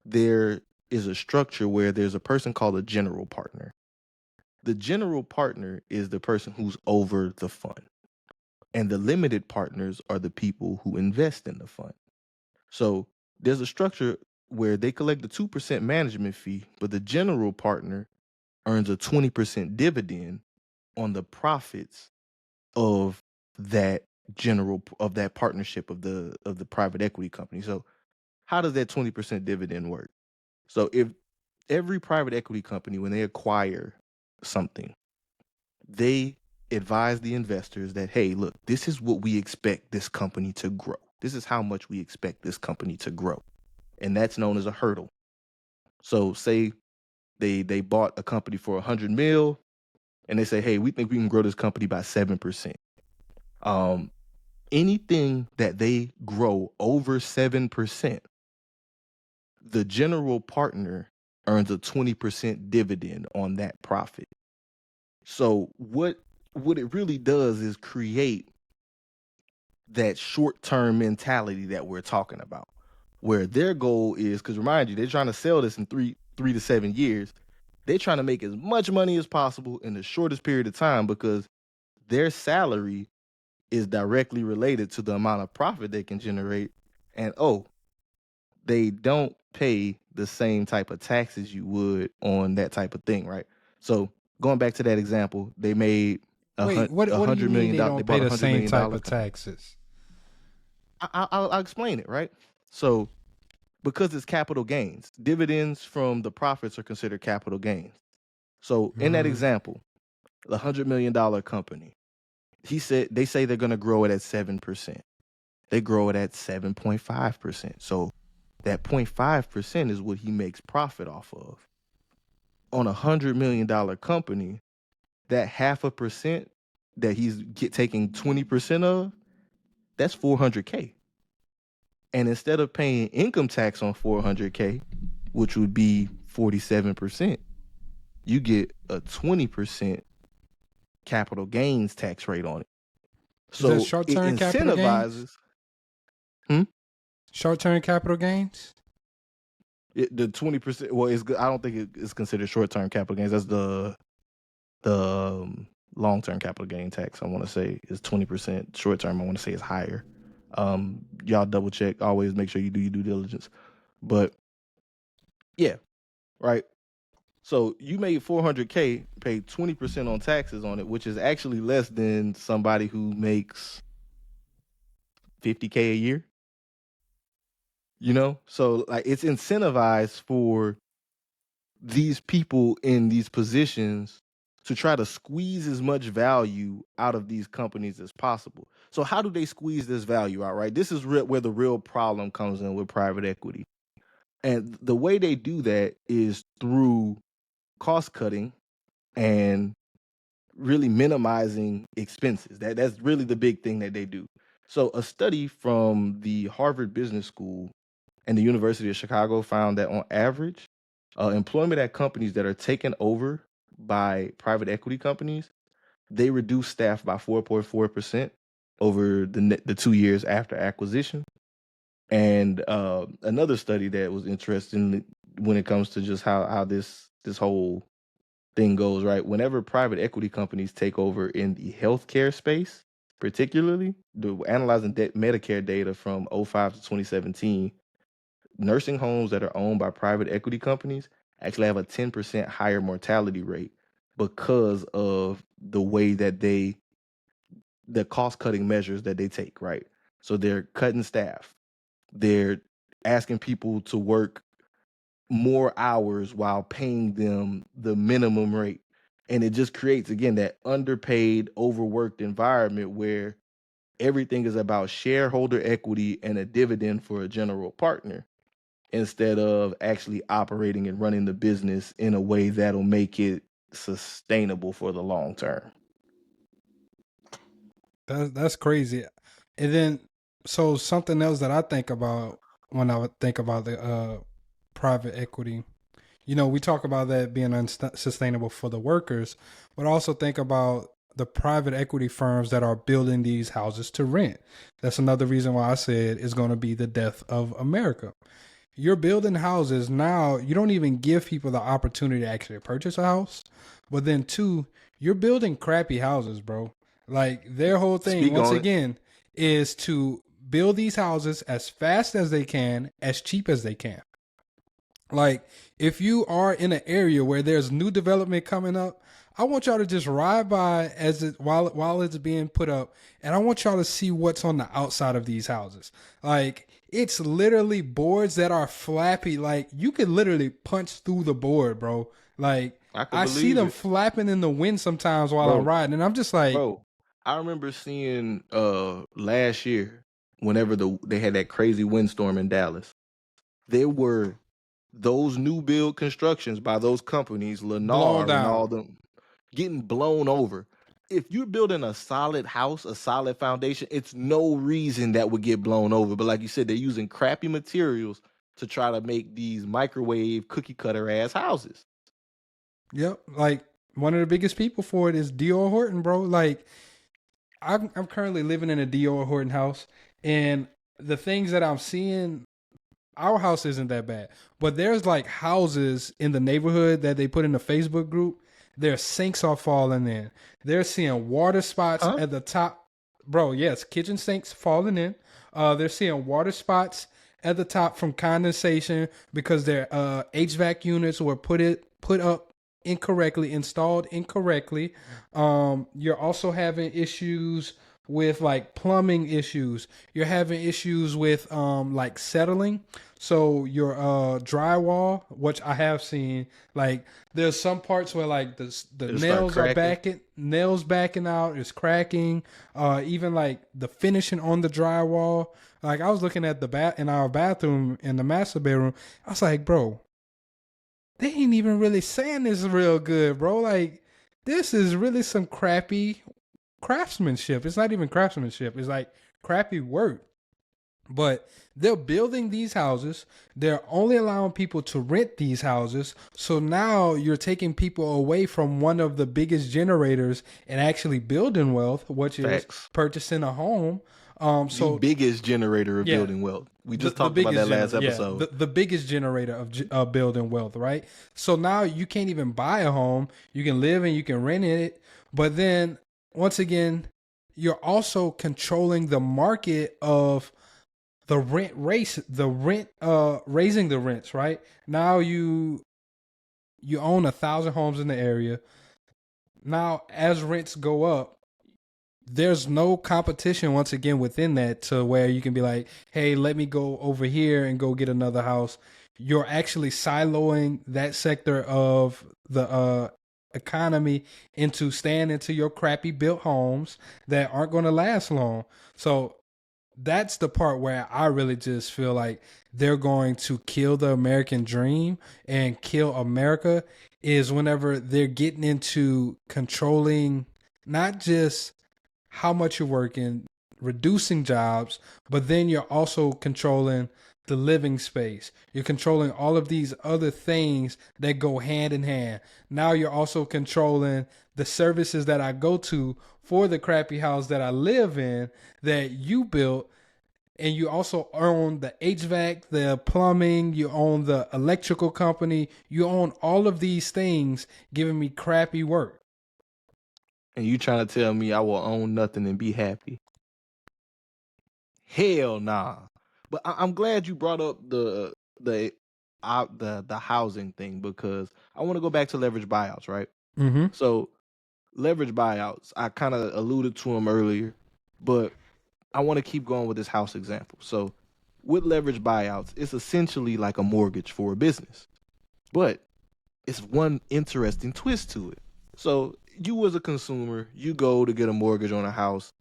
there is a structure where there's a person called a general partner. The general partner is the person who's over the fund. And the limited partners are the people who invest in the fund. So there's a structure where they collect the 2% management fee, but the general partner earns a 20% dividend on the profits of that partnership of the private equity company. So how does that 20% dividend work? So if every private equity company, when they acquire something, they advise the investors that, hey, look, this is what we expect this company to grow. This is how much we expect this company to grow. And that's known as a hurdle. So say they bought a company for $100 million. and they say, hey, we think we can grow this company by 7%. Anything that they grow over 7%, the general partner earns a 20% dividend on that profit. So what it really does is create that short-term mentality that we're talking about, where their goal is, because remind you, they're trying to sell this in three to 7 years. They're trying to make as much money as possible in the shortest period of time, because their salary is directly related to the amount of profit they can generate. And they don't pay the same type of taxes you would on that type of thing, right? So going back to that example, they made Wait, what do you mean they don't pay the same type of taxes? I'll explain it, right? So because it's capital gains, dividends from the profits are considered capital gains. So in that example, the $100 million company, they say they're going to grow it at 7%. They grow it at 7.5%. So that 0.5% is what he makes profit off of. On $100 million company, that 0.5% that he's taking 20% of, that's $400K. And instead of paying income tax on $400K, which would be 47%, you get a 20% capital gains tax rate on it. So is that short-term it incentivizes. Short-term capital gains? The 20%. Well, I don't think it's considered short-term capital gains. That's the long-term capital gain tax. I want to say is 20%. Short-term, I want to say is higher. Y'all double check. Always make sure you do your due diligence. But yeah, right. So you made $400K, paid 20% on taxes on it, which is actually less than somebody who makes $50K a year. So like it's incentivized for these people in these positions to try to squeeze as much value out of these companies as possible. So how do they squeeze this value out, right? This is where the real problem comes in with private equity. And the way they do that is through cost cutting and really minimizing expenses. That's really the big thing that they do. So a study from the Harvard Business School and the University of Chicago found that on average, employment at companies that are taken over by private equity companies, they reduce staff by 4.4% over the 2 years after acquisition. And another study that was interesting when it comes to just how this whole thing goes, right? Whenever private equity companies take over in the healthcare space, particularly, analyzing Medicare data from 2005 to 2017, nursing homes that are owned by private equity companies actually have a 10% higher mortality rate because of the way that the cost-cutting measures that they take, right? So they're cutting staff. They're asking people to work more hours while paying them the minimum rate. And it just creates, again, that underpaid, overworked environment where everything is about shareholder equity and a dividend for a general partner, instead of actually operating and running the business in a way that'll make it sustainable for the long term. That's crazy. And then, so something else that I think about when I would think about the private equity, we talk about that being unsustainable for the workers, but also think about the private equity firms that are building these houses to rent. That's another reason why I said it's going to be the death of America. You're building houses now. You don't even give people the opportunity to actually purchase a house. But then 2, you're building crappy houses, bro. Like their whole thing, once again, is to build these houses as fast as they can, as cheap as they can. Like if you are in an area where there's new development coming up, I want y'all to just ride by while it's being put up, and I want y'all to see what's on the outside of these houses. Like it's literally boards that are flappy. Like you could literally punch through the board, bro. Like I see them flapping in the wind sometimes while I'm riding, and I'm just like, bro. I remember seeing last year whenever they had that crazy windstorm in Dallas. There were those new build constructions by those companies, Lennar and all them. getting blown over. If you're building a solid house, a solid foundation, it's no reason that would get blown over. But like you said, they're using crappy materials to try to make these microwave cookie cutter ass houses. Yep. Like one of the biggest people for it is D.R. Horton, bro. Like I'm currently living in a D.R. Horton house, and the things that I'm seeing, our house isn't that bad, but there's like houses in the neighborhood that they put in the Facebook group. Their sinks are falling in. They're seeing water spots at the top. Bro, yes, kitchen sinks falling in. They're seeing water spots at the top from condensation because their HVAC units were put up incorrectly, installed incorrectly. You're also having issues with like plumbing issues. You're having issues with like settling. So your drywall, which I have seen, like there's some parts where like the nails are backing out, it's cracking. Even like the finishing on the drywall. Like I was looking at in our bathroom in the master bedroom. I was like, bro, they ain't even really saying this real good, bro. Like this is really some crappy craftsmanship. It's not even craftsmanship. It's like crappy work. But they're building these houses. They're only allowing people to rent these houses. So now you're taking people away from one of the biggest generators and actually building wealth, which is purchasing a home. So the biggest generator of building wealth. We just talked about that last episode. The biggest generator of building wealth, right? So now you can't even buy a home. You can live and you can rent in it. But then once again, you're also controlling the market of the raising the rents, right? Now you own 1,000 homes in the area. Now, as rents go up, there's no competition once again within that to where you can be like, hey, let me go over here and go get another house. You're actually siloing that sector of the economy into staying into your crappy built homes that aren't going to last long. So that's the part where I really just feel like they're going to kill the American dream and kill America, is whenever they're getting into controlling not just how much you're working, reducing jobs, but then you're also controlling the living space. You're controlling all of these other things that go hand in hand. Now you're also controlling the services that I go to for the crappy house that I live in that you built. And you also own the HVAC, the plumbing, you own the electrical company, you own all of these things giving me crappy work. And you trying to tell me I will own nothing and be happy? Hell nah. But I'm glad you brought up the housing thing, because I want to go back to leverage buyouts, right? Mm-hmm. So leverage buyouts, I kind of alluded to them earlier, but I want to keep going with this house example. So with leverage buyouts, it's essentially like a mortgage for a business, but it's one interesting twist to it. So you as a consumer, you go to get a mortgage on a house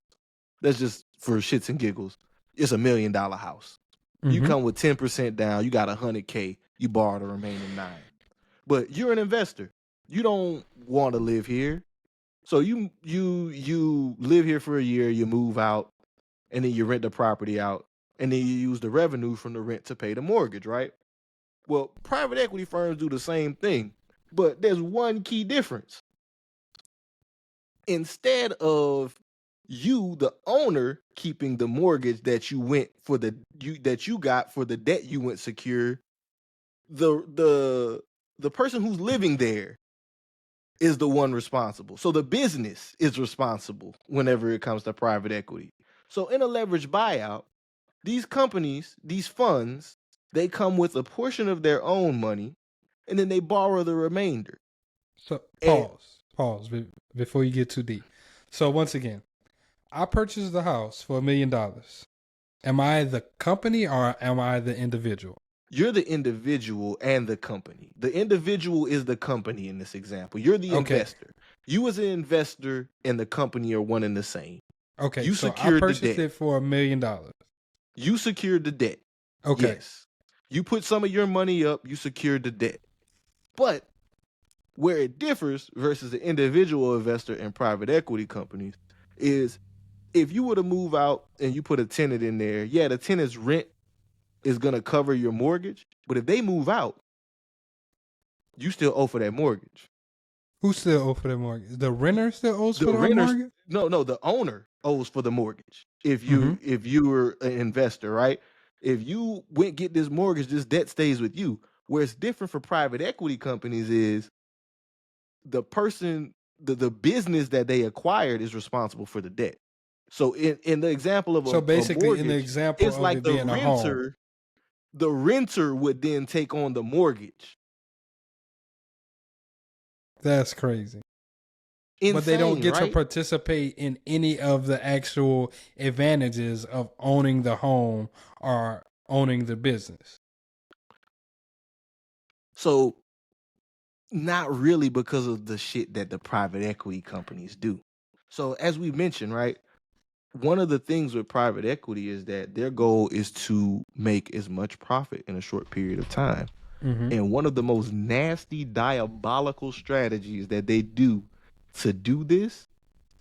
that's just for shits and giggles. It's $1 million house. Mm-hmm. You come with 10% down, you got $100K, you borrow the remaining 9. But you're an investor. You don't want to live here. So you live here for a year, you move out, and then you rent the property out, and then you use the revenue from the rent to pay the mortgage, right? Well, private equity firms do the same thing, but there's one key difference. Instead of you, the owner, keeping the mortgage that you got for the debt you went secure, the person who's living there is the one responsible. So the business is responsible whenever it comes to private equity. So in a leverage buyout, these companies, these funds, they come with a portion of their own money, and then they borrow the remainder. So pause before you get too deep. So once again, I purchased the house for $1 million. Am I the company or am I the individual? You're the individual and the company. The individual is the company in this example. You're the investor. You as an investor and the company are one and the same. Okay, you so secured I purchased the debt. it for $1 million. You secured the debt. Okay. Yes. You put some of your money up, you secured the debt. But Where it differs versus the individual investor in private equity companies is if you were to move out and you put a tenant in there, yeah, the tenant's rent is going to cover your mortgage. But if they move out, you still owe for that mortgage. Who still owes for the mortgage? The renter still owes The for the mortgage? No, the owner owes for the mortgage. If you were an investor, right? If you went get this mortgage, this debt stays with you. Where it's different for private equity companies is the person, the business that they acquired is responsible for the debt. So in the example of a mortgage, in the example it's of like it the being a home. renter, the renter would then take on the mortgage. That's crazy. Insane, but they don't get right? to participate in any of the actual advantages of owning the home or owning the business. So, not really because of the shit that the private equity companies do. So, as we mentioned, right, one of the things with private equity is that their goal is to make as much profit in a short period of time. Mm-hmm. And one of the most nasty, diabolical strategies that they do to do this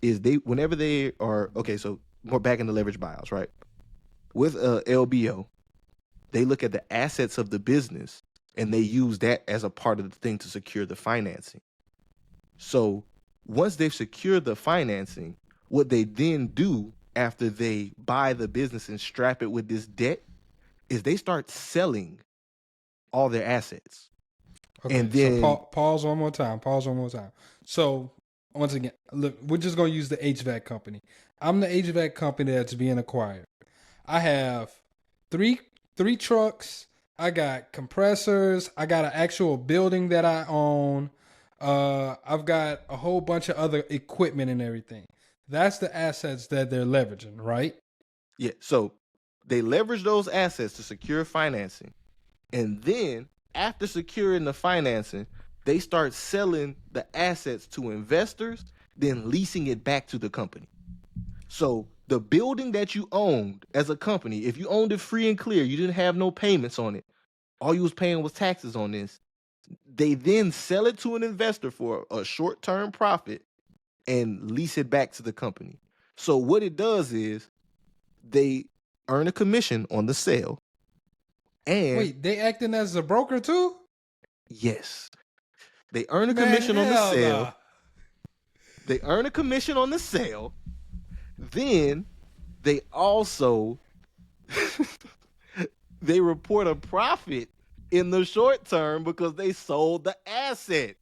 is whenever they are, okay, so more back in the leverage buyouts, right? With LBO, they look at the assets of the business and they use that as a part of the thing to secure the financing. So once they've secured the financing, what they then do after they buy the business and strap it with this debt is they start selling all their assets. Okay, and then so pause one more time. So once again, look, we're just going to use the HVAC company. I'm the HVAC company that's being acquired. I have three trucks. I got compressors. I got an actual building that I own. I've got a whole bunch of other equipment and everything. That's the assets that they're leveraging, right? Yeah. So they leverage those assets to secure financing. And then after securing the financing, they start selling the assets to investors, then leasing it back to the company. So the building that you owned as a company, if you owned it free and clear, you didn't have no payments on it, all you was paying was taxes on this, they then sell it to an investor for a short-term profit and lease it back to the company. So what it does is they earn a commission on the sale. And wait, they acting as a broker too? Yes. They earn a commission on the sale. Nah. They earn a commission on the sale. Then they also they report a profit in the short term because they sold the asset.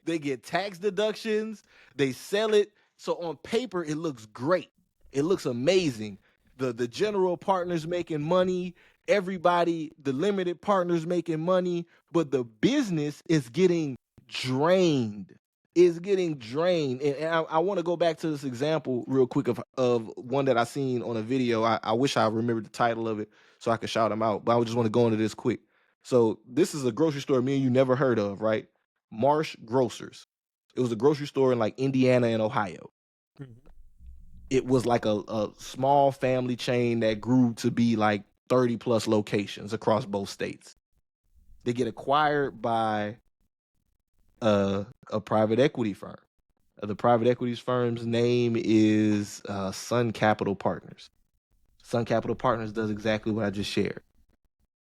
They get tax deductions. They sell it. So on paper, it looks great. It looks amazing. The general partner's making money. Everybody, the limited partners making money. But the business is getting drained. It's getting drained. And I want to go back to this example real quick of one that I seen on a video. I wish I remembered the title of it so I could shout them out. But I just want to go into this quick. So this is a grocery store me and you never heard of, right? Marsh Grocers. It was a grocery store in like Indiana and Ohio. Mm-hmm. It was like a small family chain that grew to be like 30 plus locations across both states. They get acquired by a private equity firm. The private equity firm's name is Sun Capital Partners. Sun Capital Partners does exactly what I just shared.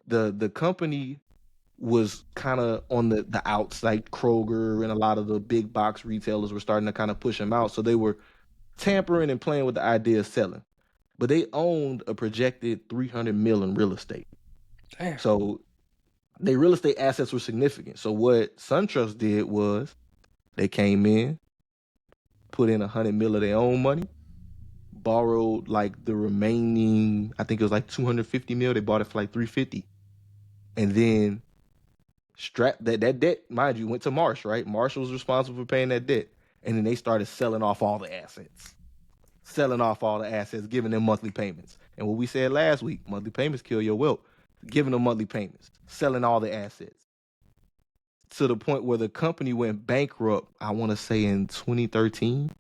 The company was kind of on the outs, like Kroger and a lot of the big box retailers were starting to kind of push them out. So they were tampering and playing with the idea of selling. But they owned a projected $300 million in real estate. Damn. So their real estate assets were significant. So what SunTrust did was they came in, put in $100 million of their own money, borrowed like the remaining, I think it was like $250 million. They bought it for like $350, and then strapped that debt, mind you, went to Marsh, right? Marsh was responsible for paying that debt, and then they started selling off all the assets, giving them monthly payments. And what we said last week, monthly payments kill your wealth. Giving them monthly payments, selling all the assets, to the point where the company went bankrupt, I want to say in 2013,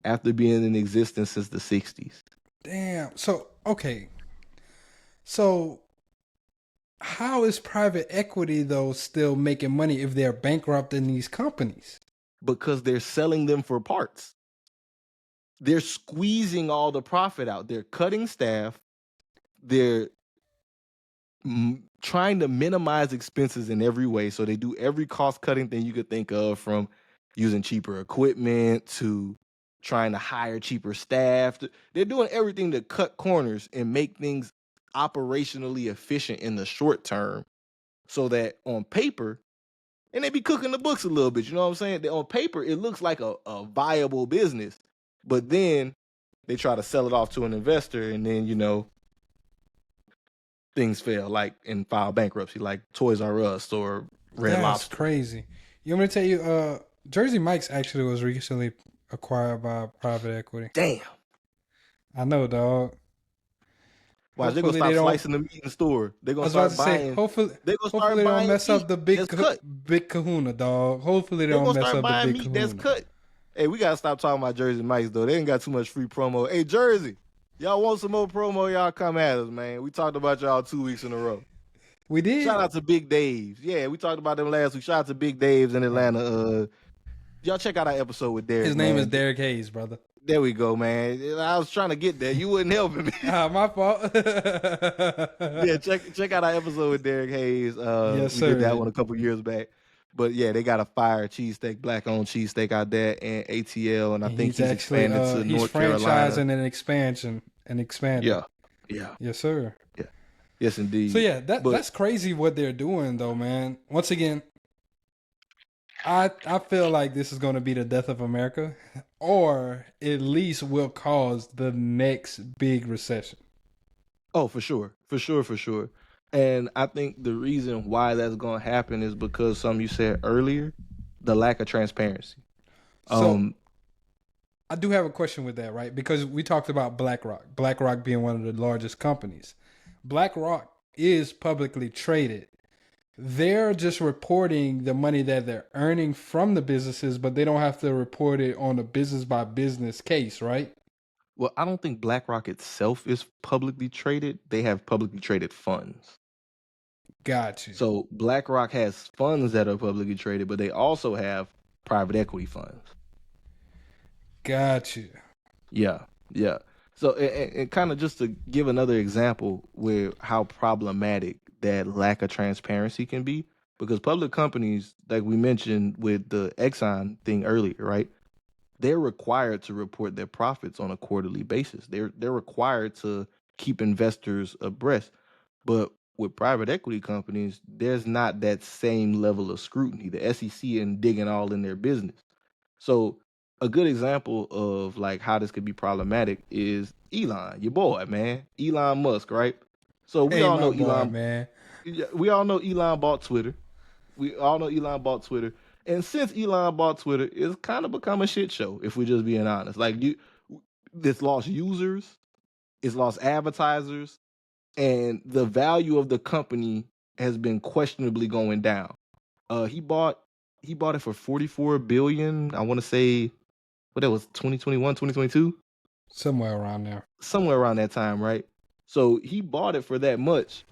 after being in existence since the 60s. Damn. So, okay. So, how is private equity though still making money if they're bankrupting these companies? Because they're selling them for parts. They're squeezing all the profit out. They're cutting staff. They're trying to minimize expenses in every way. So they do every cost cutting thing you could think of, from using cheaper equipment to trying to hire cheaper staff. They're doing everything to cut corners and make things operationally efficient in the short term, so that on paper, and they be cooking the books a little bit, you know what I'm saying? That on paper, it looks like a viable business, but then they try to sell it off to an investor, and then, you know, things fail, like and file bankruptcy, like Toys R Us or Red Lobster. That's crazy. You want me to tell you, Jersey Mike's actually was recently acquired by private equity. Damn. I know, dog. Why they're gonna stop slicing the meat in the store? They're gonna start buying. Hopefully they don't mess up the big kahuna, dog. Hopefully they don't mess up the big kahuna. That's cut. Hey, we gotta stop talking about Jersey Mike's though. They ain't got too much free promo. Hey, Jersey, y'all want some more promo? Y'all come at us, man. We talked about y'all 2 weeks in a row. We did. Shout out to Big Dave's. Yeah, we talked about them last week. Shout out to Big Dave's in Atlanta. Y'all check out our episode with Derek. His name is Derek Hayes, brother. There we go, man. I was trying to get there. You wasn't helping me. My fault. Yeah, check out our episode with Derek Hayes. Yes, we sir. did that one a couple years back. But yeah, they got a fire cheesesteak, black-owned cheesesteak out there, and ATL, and I think he's expanded to North Carolina. He's franchising and expanding. Yeah. Yes, sir. Yeah. Yes, indeed. So yeah, that's crazy what they're doing, though, man. Once again, I feel like this is going to be the death of America, or at least will cause the next big recession. Oh, for sure. And I think the reason why that's going to happen is because something you said earlier, the lack of transparency. So I do have a question with that, right? Because we talked about BlackRock being one of the largest companies. BlackRock is publicly traded. They're just reporting the money that they're earning from the businesses, but they don't have to report it on a business by business case, right? Well, I don't think BlackRock itself is publicly traded. They have publicly traded funds. Got you. So BlackRock has funds that are publicly traded, but they also have private equity funds. Got you. Yeah. So, and kind of just to give another example with how problematic that lack of transparency can be, because public companies, like we mentioned with the Exxon thing earlier, right? They're required to report their profits on a quarterly basis. They're required to keep investors abreast. But with private equity companies, there's not that same level of scrutiny. The SEC and digging all in their business. So a good example of like how this could be problematic is Elon, your boy, man, Elon Musk, right? So we all know Elon, man. We all know Elon bought Twitter. And since Elon bought Twitter, it's kind of become a shit show, if we're just being honest. Like, it's lost users, it's lost advertisers, and the value of the company has been questionably going down. He bought it for $44 billion. I want to say, what that was, 2021, 2022? Somewhere around there. Somewhere around that time, right? So he bought it for that much.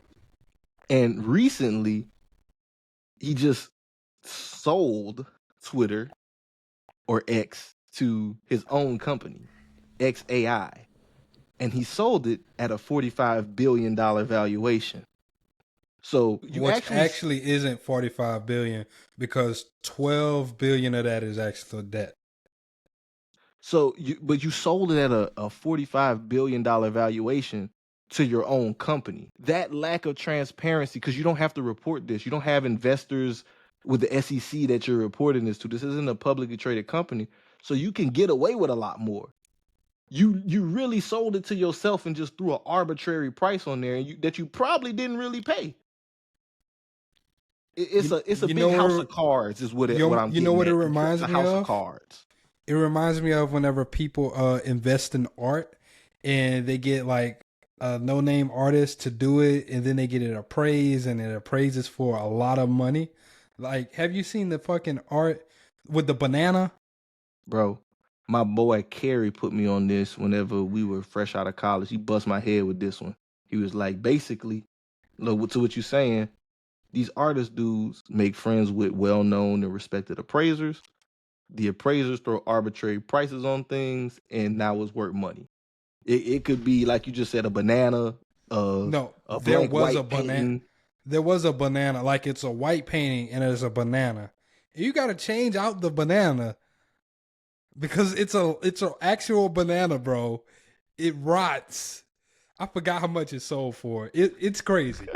And recently, he just sold Twitter or X to his own company, XAI. And he sold it at a $45 billion valuation. So which actually isn't $45 billion, because $12 billion of that is actual debt. So you sold it at a $45 billion valuation to your own company. That lack of transparency, because you don't have to report this. You don't have investors with the SEC that you're reporting this to. This isn't a publicly traded company. So you can get away with a lot more. You really sold it to yourself and just threw an arbitrary price on there that you probably didn't really pay. It's a big house of cards is what I'm getting at. You know what it reminds me of? House of cards. It reminds me of whenever people invest in art and they get like a no-name artist to do it, and then they get it appraised, and it appraises for a lot of money. Like, have you seen the fucking art with the banana? Bro, my boy Kerry put me on this whenever we were fresh out of college. He bust my head with this one. He was like, basically, look, to what you're saying, these artist dudes make friends with well-known and respected appraisers. The appraisers throw arbitrary prices on things, and now it's worth money. It could be, like you just said, a banana, No, a there blank was a white banana. painting. There was a banana, like it's a white painting and there's a banana. You got to change out the banana because it's an actual banana, bro. It rots. I forgot how much it sold for. It's crazy.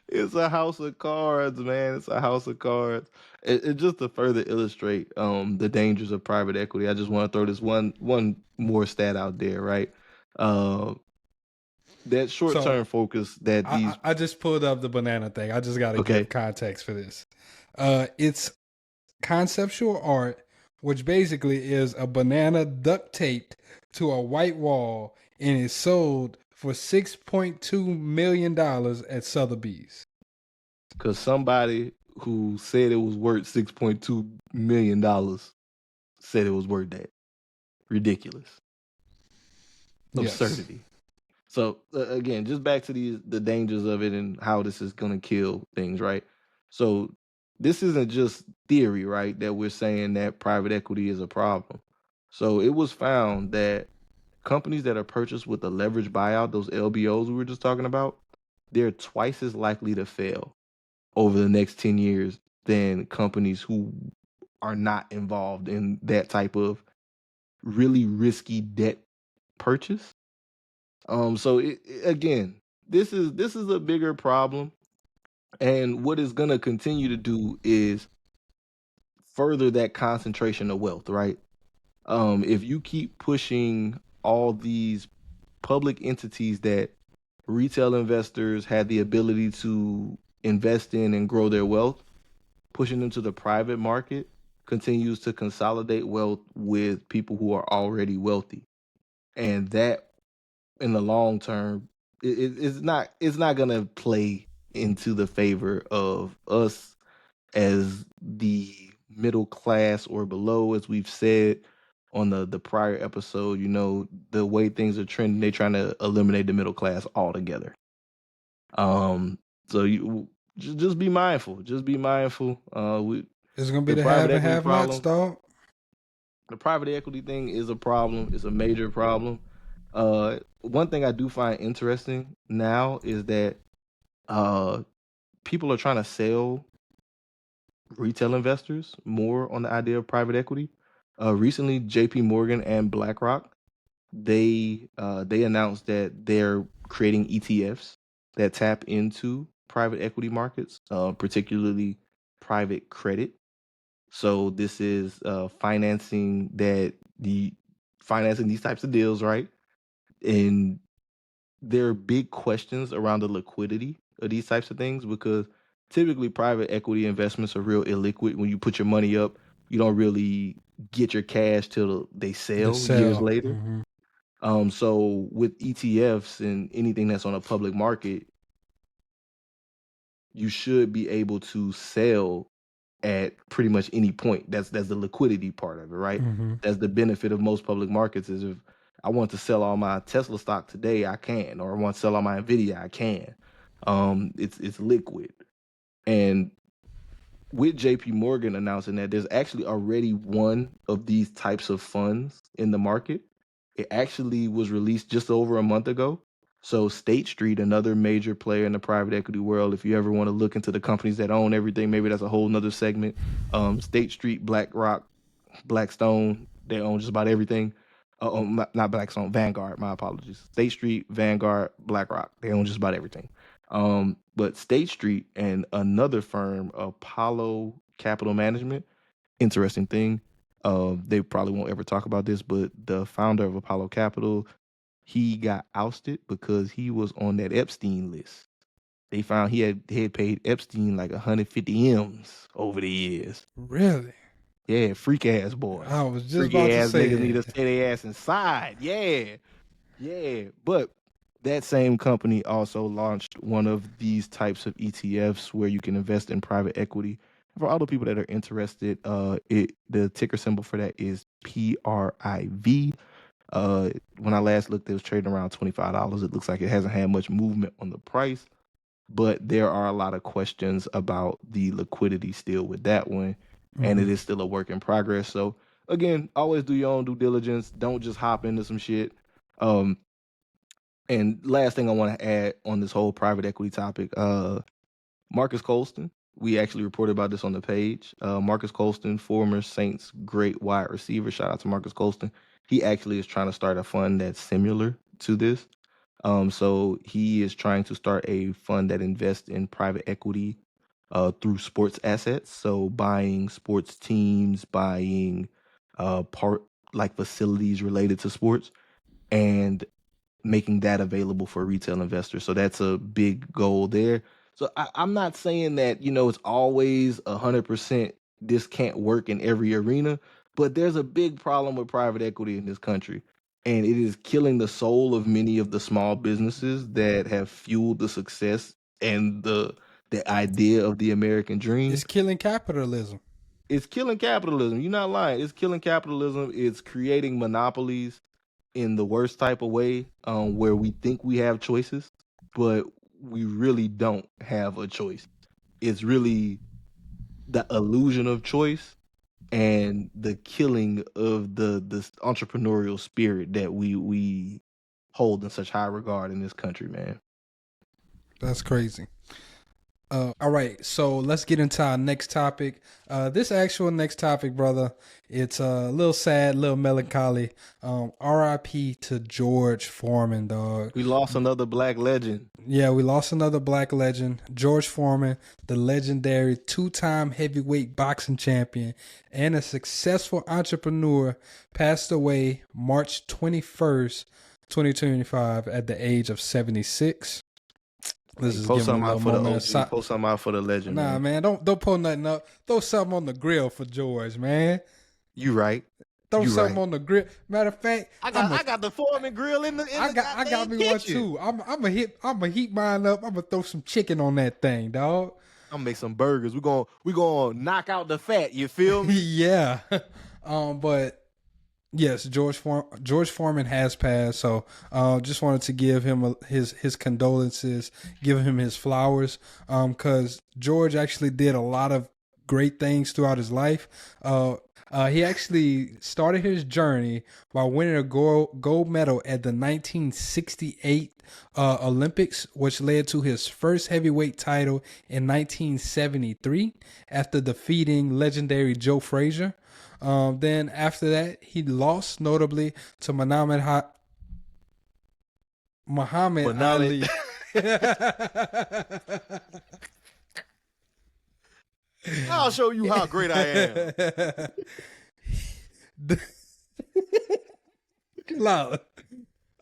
It's a house of cards, man. It's a house of cards. It just to further illustrate the dangers of private equity. I just want to throw this one more stat out there, right? That short term focus that these. I just pulled up the banana thing. I just got to give context for this. It's conceptual art, which basically is a banana duct taped to a white wall and is sold for $6.2 million at Sotheby's. Because somebody who said it was worth $6.2 million said it was worth that. Ridiculous. Absurdity. Yes. So again, just back to the dangers of it and how this is going to kill things, right? So this isn't just theory, right? That we're saying that private equity is a problem. So it was found that companies that are purchased with a leveraged buyout, those LBOs we were just talking about, they're twice as likely to fail over the next 10 years than companies who are not involved in that type of really risky debt purchase. So again, this is a bigger problem, and what it's gonna continue to do is further that concentration of wealth, right? If you keep pushing all these public entities that retail investors had the ability to invest in and grow their wealth, pushing them to the private market continues to consolidate wealth with people who are already wealthy, and that in the long term it's not gonna play into the favor of us as the middle class or below, as we've said on the prior episode. You know, the way things are trending, they're trying to eliminate the middle class altogether. So you just be mindful. Just be mindful. It's gonna be the have and have nots, dog. The private equity thing is a problem. It's a major problem. One thing I do find interesting now is that people are trying to sell retail investors more on the idea of private equity. Recently, JP Morgan and BlackRock, they announced that they're creating ETFs that tap into private equity markets, particularly private credit. So this is financing these types of deals, right? And there are big questions around the liquidity of these types of things, because typically private equity investments are real illiquid. When you put your money up, you don't really get your cash till they sell years later. Mm-hmm. So with ETFs and anything that's on a public market, you should be able to sell at pretty much any point. That's the liquidity part of it, right? Mm-hmm. That's the benefit of most public markets, is if I want to sell all my Tesla stock today, I can, or I want to sell all my Nvidia, I can. It's liquid. And with JP Morgan announcing that, there's actually already one of these types of funds in the market. It actually was released just over a month ago. So State Street, another major player in the private equity world, if you ever want to look into the companies that own everything, maybe that's a whole nother segment. State Street, BlackRock, Blackstone, they own just about everything. Not Blackstone, Vanguard, my apologies. State Street, Vanguard, BlackRock, they own just about everything. But State Street and another firm, Apollo Capital Management, interesting thing. They probably won't ever talk about this, but the founder of Apollo Capital, he got ousted because he was on that Epstein list. They found he had paid Epstein like 150 M's over the years. Really? Yeah, freak ass boy. I was just freaky about ass to say niggas need to stay their ass inside. Yeah. But that same company also launched one of these types of ETFs where you can invest in private equity. For all the people that are interested, the ticker symbol for that is PRIV. When I last looked, it was trading around $25. It looks like it hasn't had much movement on the price, but there are a lot of questions about the liquidity still with that one, and it is still a work in progress. So again, always do your own due diligence. Don't just hop into some shit. And last thing I want to add on this whole private equity topic, Marcus Colston. We actually reported about this on the page. Marcus Colston, former Saints great wide receiver. Shout out to Marcus Colston. He actually is trying to start a fund that's similar to this. So he is trying to start a fund that invests in private equity through sports assets. So buying sports teams, buying facilities related to sports, and making that available for retail investors. So that's a big goal there. So I'm not saying that, it's always 100% this can't work in every arena, but there's a big problem with private equity in this country. And it is killing the soul of many of the small businesses that have fueled the success and the idea of the American dream. It's killing capitalism. It's killing capitalism. You're not lying. It's killing capitalism. It's creating monopolies in the worst type of way, where we think we have choices, but we really don't have a choice. It's really the illusion of choice and the killing of the entrepreneurial spirit that we hold in such high regard in this country, man. That's crazy. All right, so let's get into our next topic. This actual next topic, brother, it's a little sad, a little melancholy. R.I.P. to George Foreman, dog. We lost another black legend. Yeah, we lost another black legend. George Foreman, the legendary two-time heavyweight boxing champion and a successful entrepreneur, passed away March 21st, 2025 at the age of 76. Let's just post something out for the OG. Post something out for the legend. Nah, man, don't pull nothing up. Throw something on the grill for George, man. You right. Throw something on the grill. Matter of fact, I got the Foreman grill in the. I got me one too. I'm gonna heat mine up. I'm gonna throw some chicken on that thing, dog. I'm gonna make some burgers. We gonna knock out the fat. You feel me? Yeah. But yes, George Foreman has passed. So, just wanted to give him his condolences, give him his flowers. Because George actually did a lot of great things throughout his life. He actually started his journey by winning a gold medal at the 1968 Olympics, which led to his first heavyweight title in 1973 after defeating legendary Joe Frazier. Then after that, he lost notably to Muhammad Ali. I'll show you how great I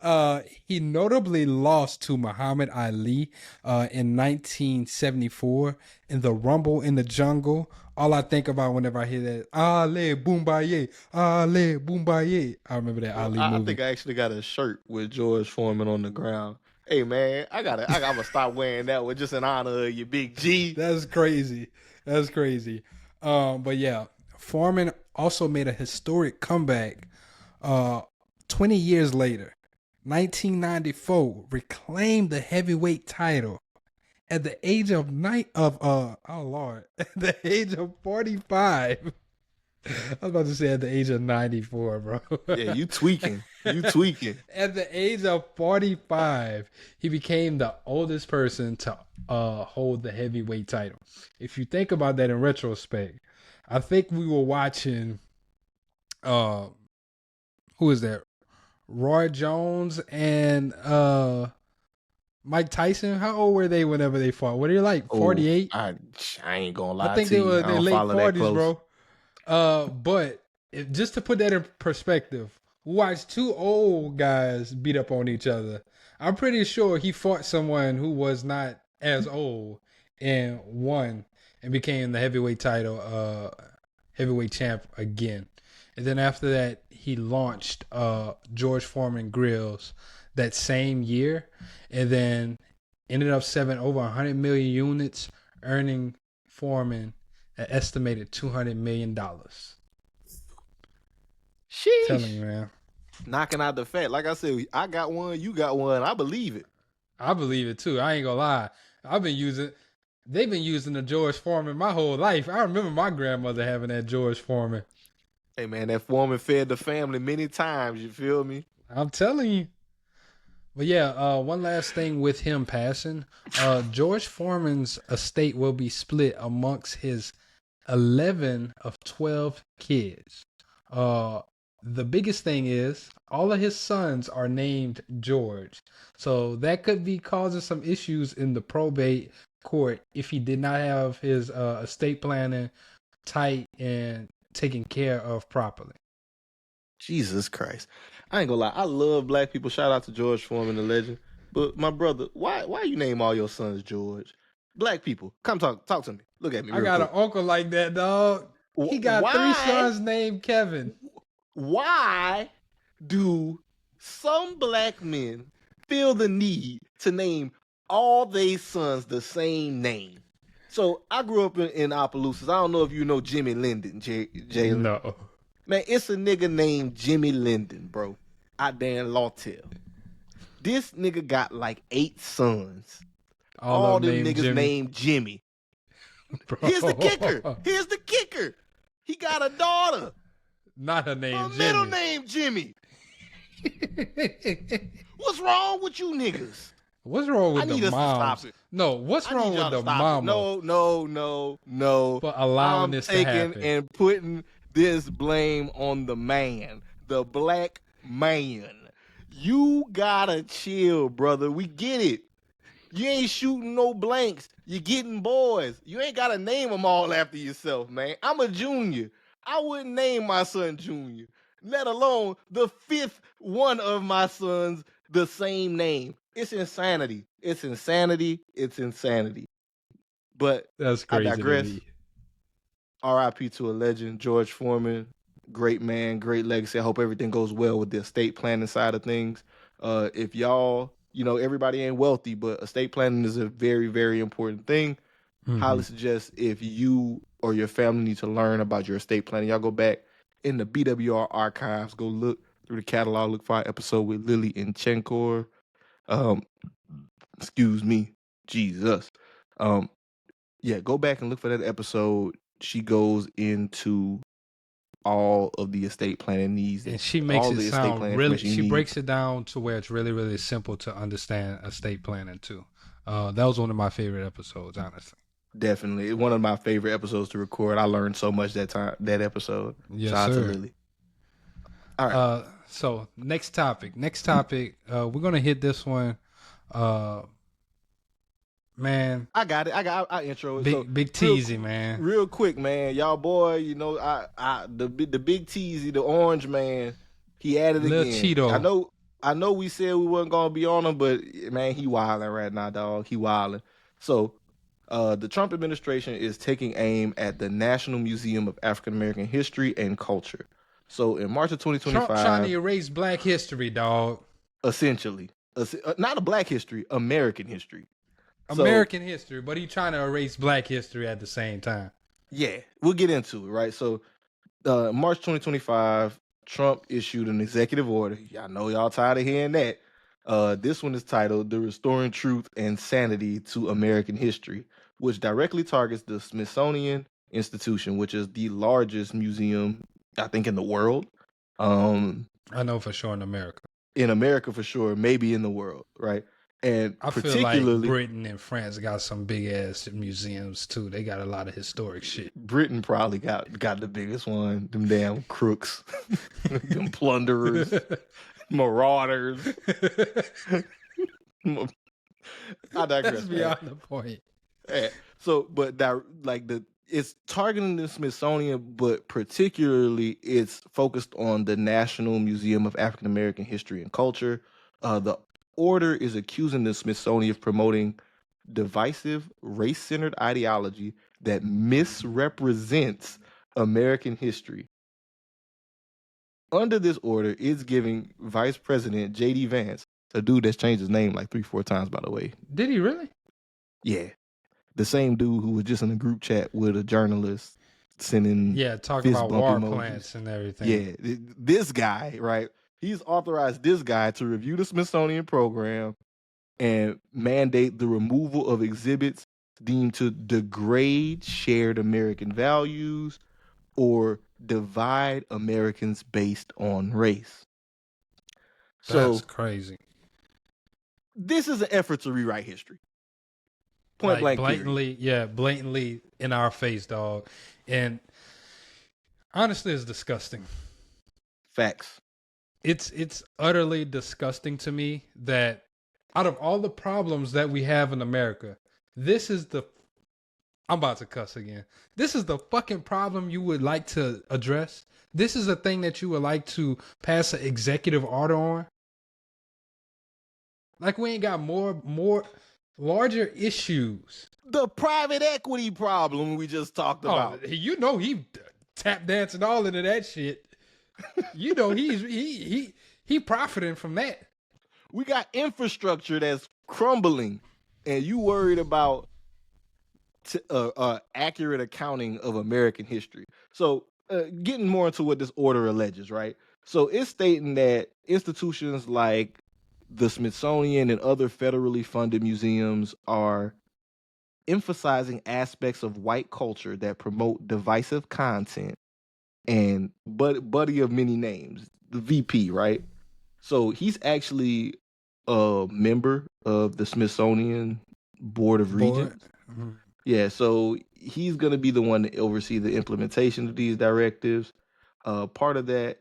am. He notably lost to Muhammad Ali in 1974 in the Rumble in the Jungle. All I think about whenever I hear that, Ali Boombaye, Ali Boombaye. I remember that Ali movie. I think I actually got a shirt with George Foreman on the ground. Hey man, I gotta stop wearing that one just in honor of you, Big G. That's crazy. But yeah, Foreman also made a historic comeback 20 years later. 1994, reclaimed the heavyweight title at the age of at the age of 45. I was about to say at the age of 94, bro. Yeah, you tweaking. At the age of 45, he became the oldest person to hold the heavyweight title. If you think about that in retrospect, I think we were watching who is that? Roy Jones and Mike Tyson. How old were they whenever they fought? Were they like 48? I ain't gonna lie. I think they were they late 40s, bro. But just to put that in perspective, we watched two old guys beat up on each other. I'm pretty sure he fought someone who was not as old and won and became the heavyweight champ again. And then after that, he launched George Foreman Grills that same year, and then ended up selling over 100 million units, earning Foreman an estimated $200 million. Sheesh. Telling you, man. Knocking out the fat. Like I said, I got one, you got one. I believe it. I believe it too. I ain't gonna lie. They've been using the George Foreman my whole life. I remember my grandmother having that George Foreman. Hey man, that Foreman fed the family many times, you feel me? I'm telling you. But yeah, one last thing with him passing. George Foreman's estate will be split amongst his 11 of 12 kids. The biggest thing is all of his sons are named George. So that could be causing some issues in the probate court if he did not have his estate planning tight and taken care of properly. Jesus Christ. I ain't gonna lie. I love black people. Shout out to George Foreman, the legend. But my brother, why you name all your sons George? Black people, come talk to me. Look at me. I got an uncle like that, dog. He got 3 sons named Kevin. Why do some black men feel the need to name all their sons the same name? So I grew up in Opelousas. I don't know if you know Jimmy Linden, Jalen. No. Man, it's a nigga named Jimmy Linden, bro. Out there in Lawtell. This nigga got like 8 sons. All them niggas named Jimmy. Here's the kicker. He got a daughter. Not her name Jimmy. Middle name Jimmy. What's wrong with you niggas? What's wrong with the moms? No, what's wrong with the mama? No. For allowing this to happen. And putting this blame on the man, the black man. You gotta chill, brother. We get it. You ain't shooting no blanks. You're getting boys. You ain't gotta name them all after yourself, man. I'm a junior. I wouldn't name my son Junior, let alone the 5th one of my sons the same name. It's insanity. But that's crazy. I digress. R.I.P. to a legend, George Foreman. Great man, great legacy. I hope everything goes well with the estate planning side of things. If y'all, everybody ain't wealthy, but estate planning is a very, very important thing. Highly suggest if you or your family need to learn about your estate planning, y'all go back in the BWR archives, go look through the catalog, look for our episode with Lily and Chenkor. Excuse me, Jesus. Go back and look for that episode. She goes into all of the estate planning needs, and she makes it sound really. She breaks it down to where it's really, really simple to understand estate planning too. That was one of my favorite episodes, honestly. Definitely one of my favorite episodes to record. I learned so much that episode. Yes, shout out sir. to Lily. All right. So next topic. We're gonna hit this one. Man, I got it. I intro it. Big Teasy, man. Real quick, man. Y'all boy, the Big Teasy, the orange man, he added Lil again. Cheeto. I know we said we wasn't gonna be on him, but man, he wilding right now, dog. He wilding. So the Trump administration is taking aim at the National Museum of African American History and Culture. So in March of 2025, Trump trying to erase Black history, dog. Essentially, not a Black history, American history. American history, but he trying to erase Black history at the same time. Yeah, we'll get into it, right? So, March 2025, Trump issued an executive order. Y'all know y'all tired of hearing that. This one is titled "The Restoring Truth and Sanity to American History," which directly targets the Smithsonian Institution, which is the largest museum, I think, in the world. I know for sure in America. In America, for sure, maybe in the world, right? And I feel like Britain and France got some big ass museums too. They got a lot of historic shit. Britain probably got the biggest one. Them damn crooks, them plunderers, marauders. I digress. That's beyond the point. Yeah. So, but it's targeting the Smithsonian, but particularly it's focused on the National Museum of African American History and Culture. The order is accusing the Smithsonian of promoting divisive, race-centered ideology that misrepresents American history. Under this order, it's giving Vice President J.D. Vance, a dude that's changed his name like 3-4 times, by the way. Did he really? Yeah. The same dude who was just in a group chat with a journalist sending talking about war emojis. plants and everything. Yeah. This guy, right? He's authorized this guy to review the Smithsonian program and mandate the removal of exhibits deemed to degrade shared American values or divide Americans based on race. That's So crazy. this is an effort to rewrite history. Point blank, blatantly, period. Blatantly in our face, dog. And honestly, it's disgusting. Facts. It's utterly disgusting to me that out of all the problems that we have in America, this is the I'm about to cuss again. This is the fucking problem you would like to address. This is a thing that you would like to pass an executive order on. Like we ain't got more larger issues. The private equity problem we just talked about. You know he tap dancing all into that shit. You know he profiting from that. We got infrastructure that's crumbling, and you worried about accurate accounting of American history. So getting more into what this order alleges, right? So it's stating that institutions like the Smithsonian and other federally funded museums are emphasizing aspects of white culture that promote divisive content and buddy of many names, the VP, right? So he's actually a member of the Smithsonian Board of Regents. Mm-hmm. Yeah, so he's going to be the one to oversee the implementation of these directives. Part of that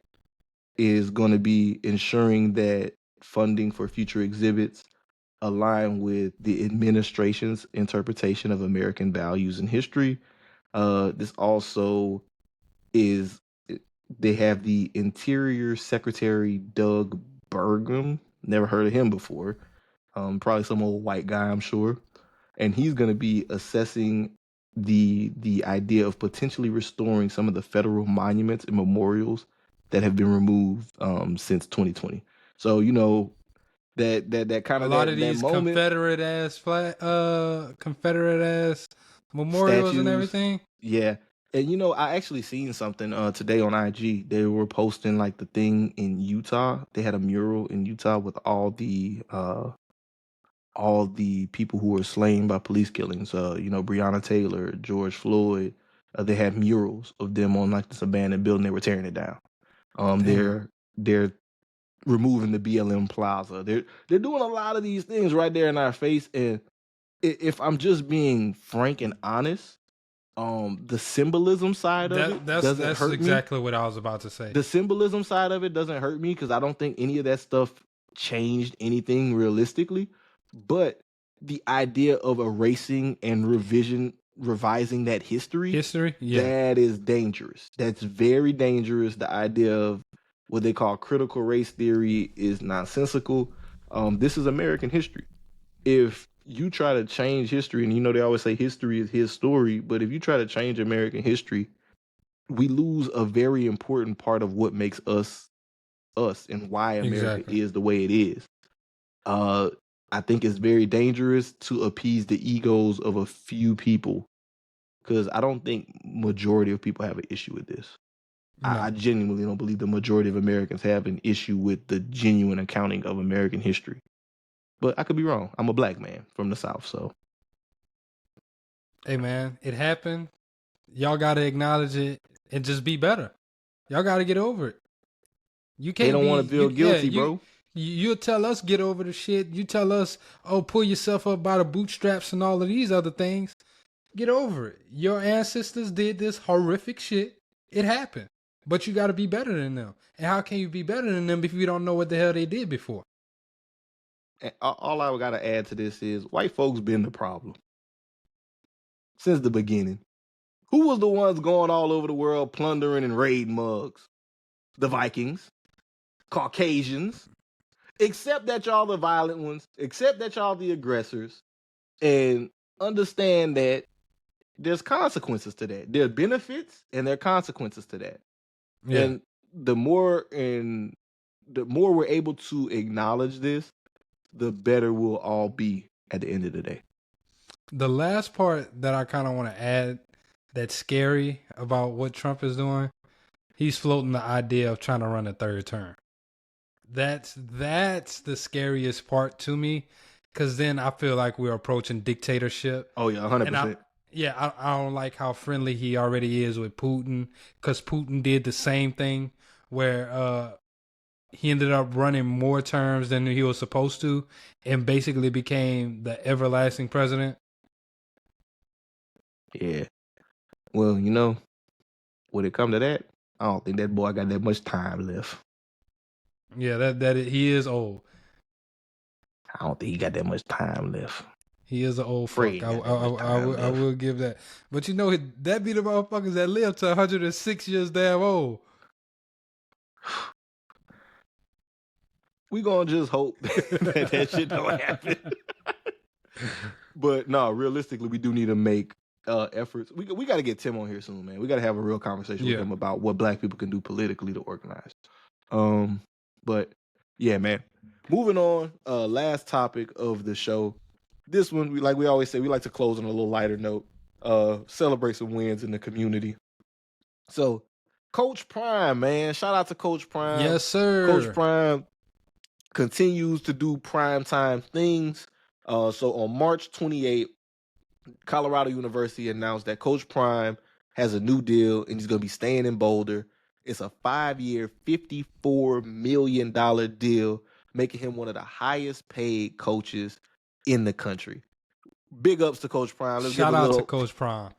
is going to be ensuring that funding for future exhibits align with the administration's interpretation of American values and history. This also is, they have the Interior Secretary Doug Burgum. Never heard of him before. Probably some old white guy, I'm sure. And he's going to be assessing the idea of potentially restoring some of the federal monuments and memorials that have been removed since 2020. So, you know, that kind of a lot of these moment, Confederate ass memorials statues, and everything. Yeah. And you know, I actually seen something today on IG. They were posting like the thing in Utah. They had a mural in Utah with all the people who were slain by police killings. You know, Breonna Taylor, George Floyd. They had murals of them on like this abandoned building. They were tearing it down. They're removing the BLM Plaza. They're doing a lot of these things right there in our face. And if I'm just being frank and honest, the symbolism side of it doesn't hurt me. That's exactly what I was about to say. The symbolism side of it doesn't hurt me because I don't think any of that stuff changed anything realistically. But the idea of erasing and revising that history, that is dangerous. That's very dangerous. The idea of what they call critical race theory is nonsensical. This is American history. If you try to change history, and you know they always say history is his story, but if you try to change American history, we lose a very important part of what makes us us and why America is the way it is. I think it's very dangerous to appease the egos of a few people, because I don't think majority of people have an issue with this. No. I genuinely don't believe the majority of Americans have an issue with the genuine accounting of American history. But I could be wrong. I'm a black man from the South, so. Hey, man, it happened. Y'all got to acknowledge it and just be better. Y'all got to get over it. You can't. They don't want to feel guilty, bro. You'll tell us get over the shit. You tell us, oh, pull yourself up by the bootstraps and all of these other things. Get over it. Your ancestors did this horrific shit. It happened. But you got to be better than them. And how can you be better than them if you don't know what the hell they did before? And all I got to add to this is white folks been the problem since the beginning. Who was the ones going all over the world plundering and raiding mugs? The Vikings, Caucasians. Accept that y'all the violent ones. Accept that y'all the aggressors. And understand that there's consequences to that. There are benefits and there are consequences to that. Yeah. And the more we're able to acknowledge this, the better we'll all be at the end of the day. The last part that I kind of want to add that's scary about what Trump is doing, he's floating the idea of trying to run a third term. That's the scariest part to me, because then I feel like we're approaching dictatorship. Oh yeah, 100%. I don't like how friendly he already is with Putin, because Putin did the same thing where he ended up running more terms than he was supposed to, and basically became the everlasting president. Yeah. Well, when it come to that, I don't think that boy got that much time left. Yeah, he is old. I don't think he got that much time left. He is an old fuck. I will give that. But that be the motherfuckers that live to 106 years damn old. We gonna just hope that shit don't happen. But no, realistically, we do need to make efforts. We got to get Tim on here soon, man. We got to have a real conversation with him about what Black people can do politically to organize. But yeah, man. Moving on. Last topic of the show. This one, we always say, we like to close on a little lighter note. Celebrate some wins in the community. So, Coach Prime, man. Shout out to Coach Prime. Yes, sir. Coach Prime continues to do primetime things. So on March 28th, Colorado University announced that Coach Prime has a new deal and he's going to be staying in Boulder. It's a 5-year, $54 million deal, making him one of the highest paid coaches in the country. Big ups to Coach Prime. Shout out to Coach Prime.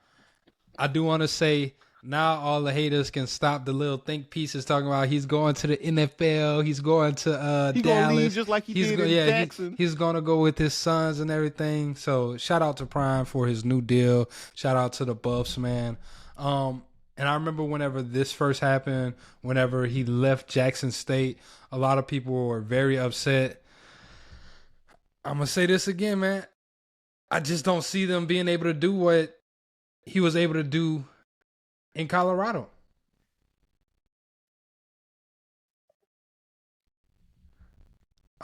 I do want to say, now all the haters can stop the little think pieces talking about he's going to the NFL, he's going to Dallas. Gonna leave just like he did in Jackson. He's going to go with his sons and everything. So shout out to Prime for his new deal. Shout out to the Buffs, man. And I remember whenever this first happened, whenever he left Jackson State, a lot of people were very upset. I'm going to say this again, man. I just don't see them being able to do what he was able to do in Colorado.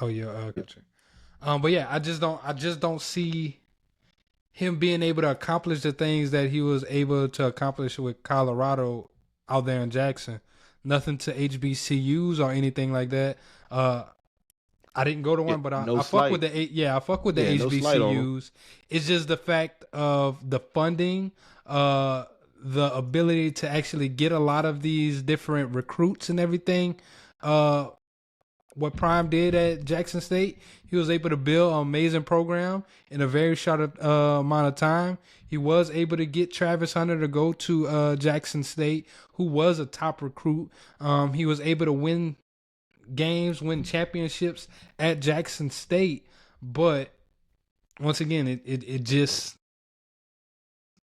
Oh yeah, gotcha. But yeah, I just don't see him being able to accomplish the things that he was able to accomplish with Colorado out there in Jackson. Nothing to HBCUs or anything like that. I didn't go to one, but I fuck with the HBCUs. It's just the fact of the funding, the ability to actually get a lot of these different recruits and everything. What Prime did at Jackson State, he was able to build an amazing program in a very short amount of time. He was able to get Travis Hunter to go to Jackson State, who was a top recruit. He was able to win games, win championships at Jackson State. But once again, it just,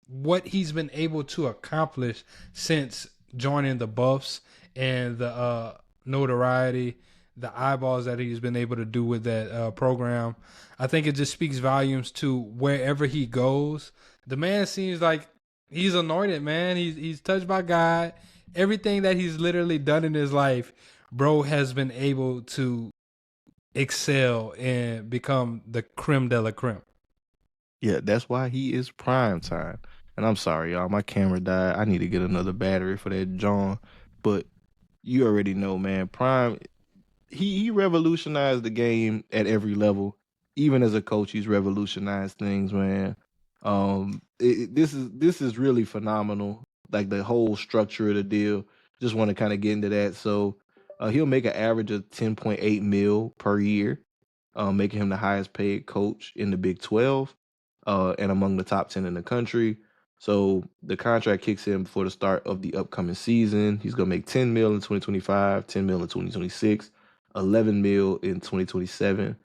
what he's been able to accomplish since joining the Buffs and the notoriety, the eyeballs that he's been able to do with that program, I think it just speaks volumes to wherever he goes. The man seems like he's anointed, man. He's touched by God. Everything that he's literally done in his life, bro, has been able to excel and become the creme de la creme. Yeah, that's why he is prime time. And I'm sorry, y'all, my camera died. I need to get another battery for that John. But you already know, man, Prime, he revolutionized the game at every level. Even as a coach, he's revolutionized things, man. This is really phenomenal. Like the whole structure of the deal. Just want to kind of get into that. So he'll make an average of $10.8 million per year, making him the highest paid coach in the Big 12 and among the top 10 in the country. So the contract kicks in before the start of the upcoming season. He's going to make $10 million in 2025, $10 million in 2026, $11 million in 2027,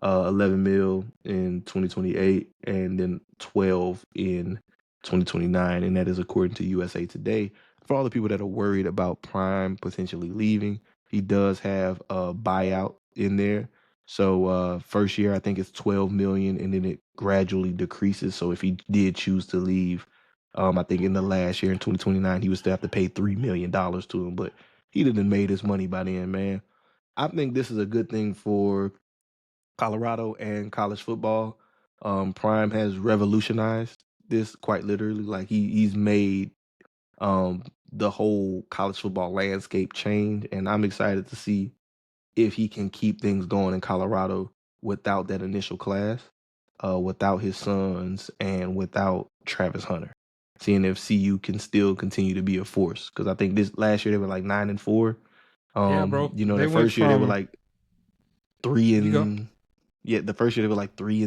$11 million in 2028, and then $12 million in 2029. And that is according to USA Today. For all the people that are worried about Prime potentially leaving, he does have a buyout in there. So first year, I think it's $12 million, and then it gradually decreases. So if he did choose to leave, I think in the last year in 2029, he would still have to pay $3 million to him. But he didn't made his money by then, man. I think this is a good thing for Colorado and college football. Prime has revolutionized this quite literally. Like he's made the whole college football landscape change, and I'm excited to see if he can keep things going in Colorado without that initial class, without his sons, and without Travis Hunter. Seeing if CU can still continue to be a force. Because I think this last year they were like 9-4. Yeah, bro. You know, They the first year they were like 3 You go. and yeah, the first year they were like 3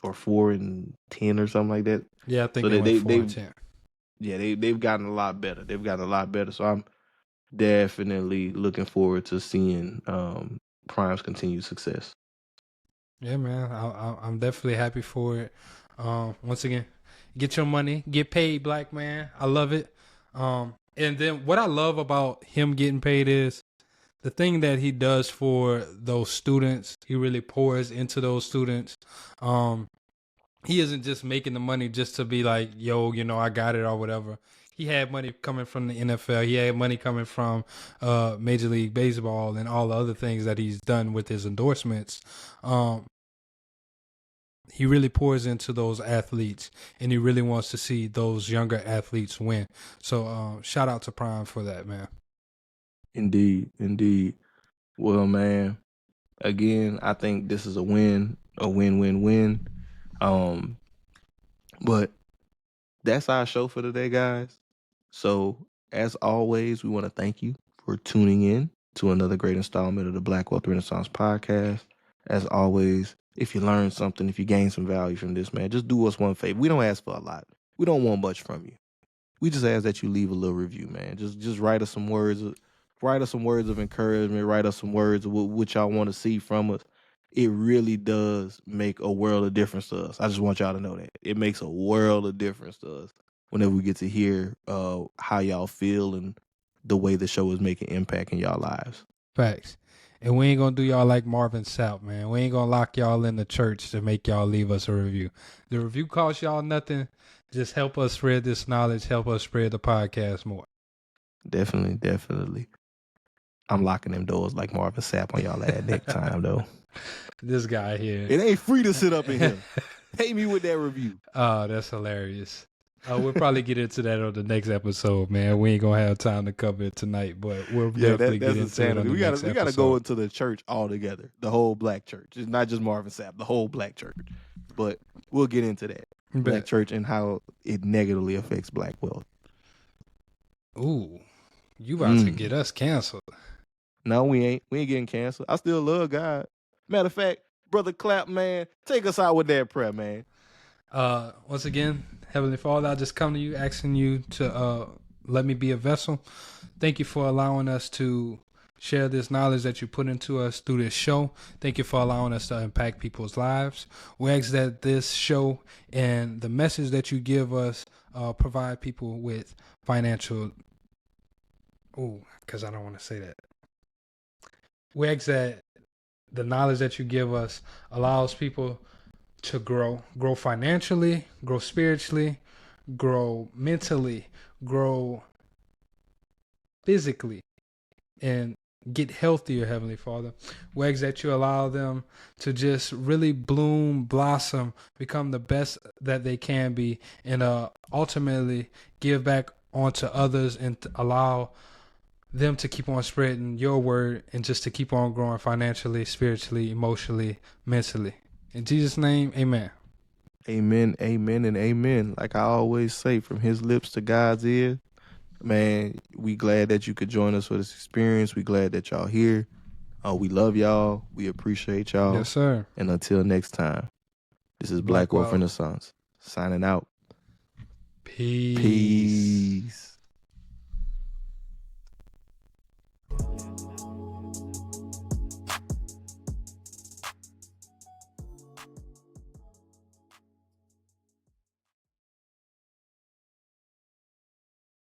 or 4-10 or something like that. Yeah, I think So they went 4 and they've 10. yeah, they've gotten a lot better. They've gotten a lot better. So I'm definitely looking forward to seeing Prime's continued success. Yeah, man. I'm definitely happy for it. Once again, get your money, get paid, black man. I love it. And then what I love about him getting paid is the thing that he does for those students. He really pours into those students. He isn't just making the money just to be like, yo, you know, I got it or whatever. He had money coming from the NFL. He had money coming from Major League Baseball and all the other things that he's done with his endorsements. He really pours into those athletes, and he really wants to see those younger athletes win. So shout out to Prime for that, man. Indeed, indeed. Well, man, again, I think this is a win-win-win. But that's our show for today, guys. So, as always, we want to thank you for tuning in to another great installment of the Black Wealth Renaissance podcast. As always, if you learned something, if you gained some value from this, man, just do us one favor. We don't ask for a lot. We don't want much from you. We just ask that you leave a little review, man. Just write us some words. Write us some words of encouragement. Write us some words of what y'all want to see from us. It really does make a world of difference to us. I just want y'all to know that. It makes a world of difference to us whenever we get to hear how y'all feel and the way the show is making impact in y'all lives. Facts. And we ain't going to do y'all like Marvin Sapp, man. We ain't going to lock y'all in the church to make y'all leave us a review. The review costs y'all nothing. Just help us spread this knowledge. Help us spread the podcast more. Definitely. I'm locking them doors like Marvin Sapp on y'all ad next time, though. This guy here. It ain't free to sit up in here. Pay me with that review. Oh, that's hilarious. We'll probably get into that on the next episode, man. We ain't gonna have time to cover it tonight, but we'll definitely get into it on the next episode. We gotta go into the church all together, the whole black church. It's not just Marvin Sapp, the whole black church. But we'll get into that black church and how it negatively affects black wealth. Ooh, you about to get us canceled? No, we ain't. We ain't getting canceled. I still love God. Matter of fact, Brother Clap, man, take us out with that prayer, man. Once again, Heavenly Father, I just come to you asking you to let me be a vessel. Thank you for allowing us to share this knowledge that you put into us through this show. Thank you for allowing us to impact people's lives. We ask that this show and the message that you give us provide people with financial... Oh, because I don't want to say that. We ask that the knowledge that you give us allows people to grow financially, grow spiritually, grow mentally, grow physically, and get healthier, Heavenly Father. We ask that you allow them to just really bloom, blossom, become the best that they can be, and ultimately give back onto others and allow them to keep on spreading your word and just to keep on growing financially, spiritually, emotionally, mentally. In Jesus' name, amen. Amen, amen, and amen. Like I always say, from his lips to God's ear, man, we glad that you could join us for this experience. We glad that y'all here. We love y'all. We appreciate y'all. Yes, sir. And until next time, this is Black Wealth Renaissance signing out. Peace. Peace.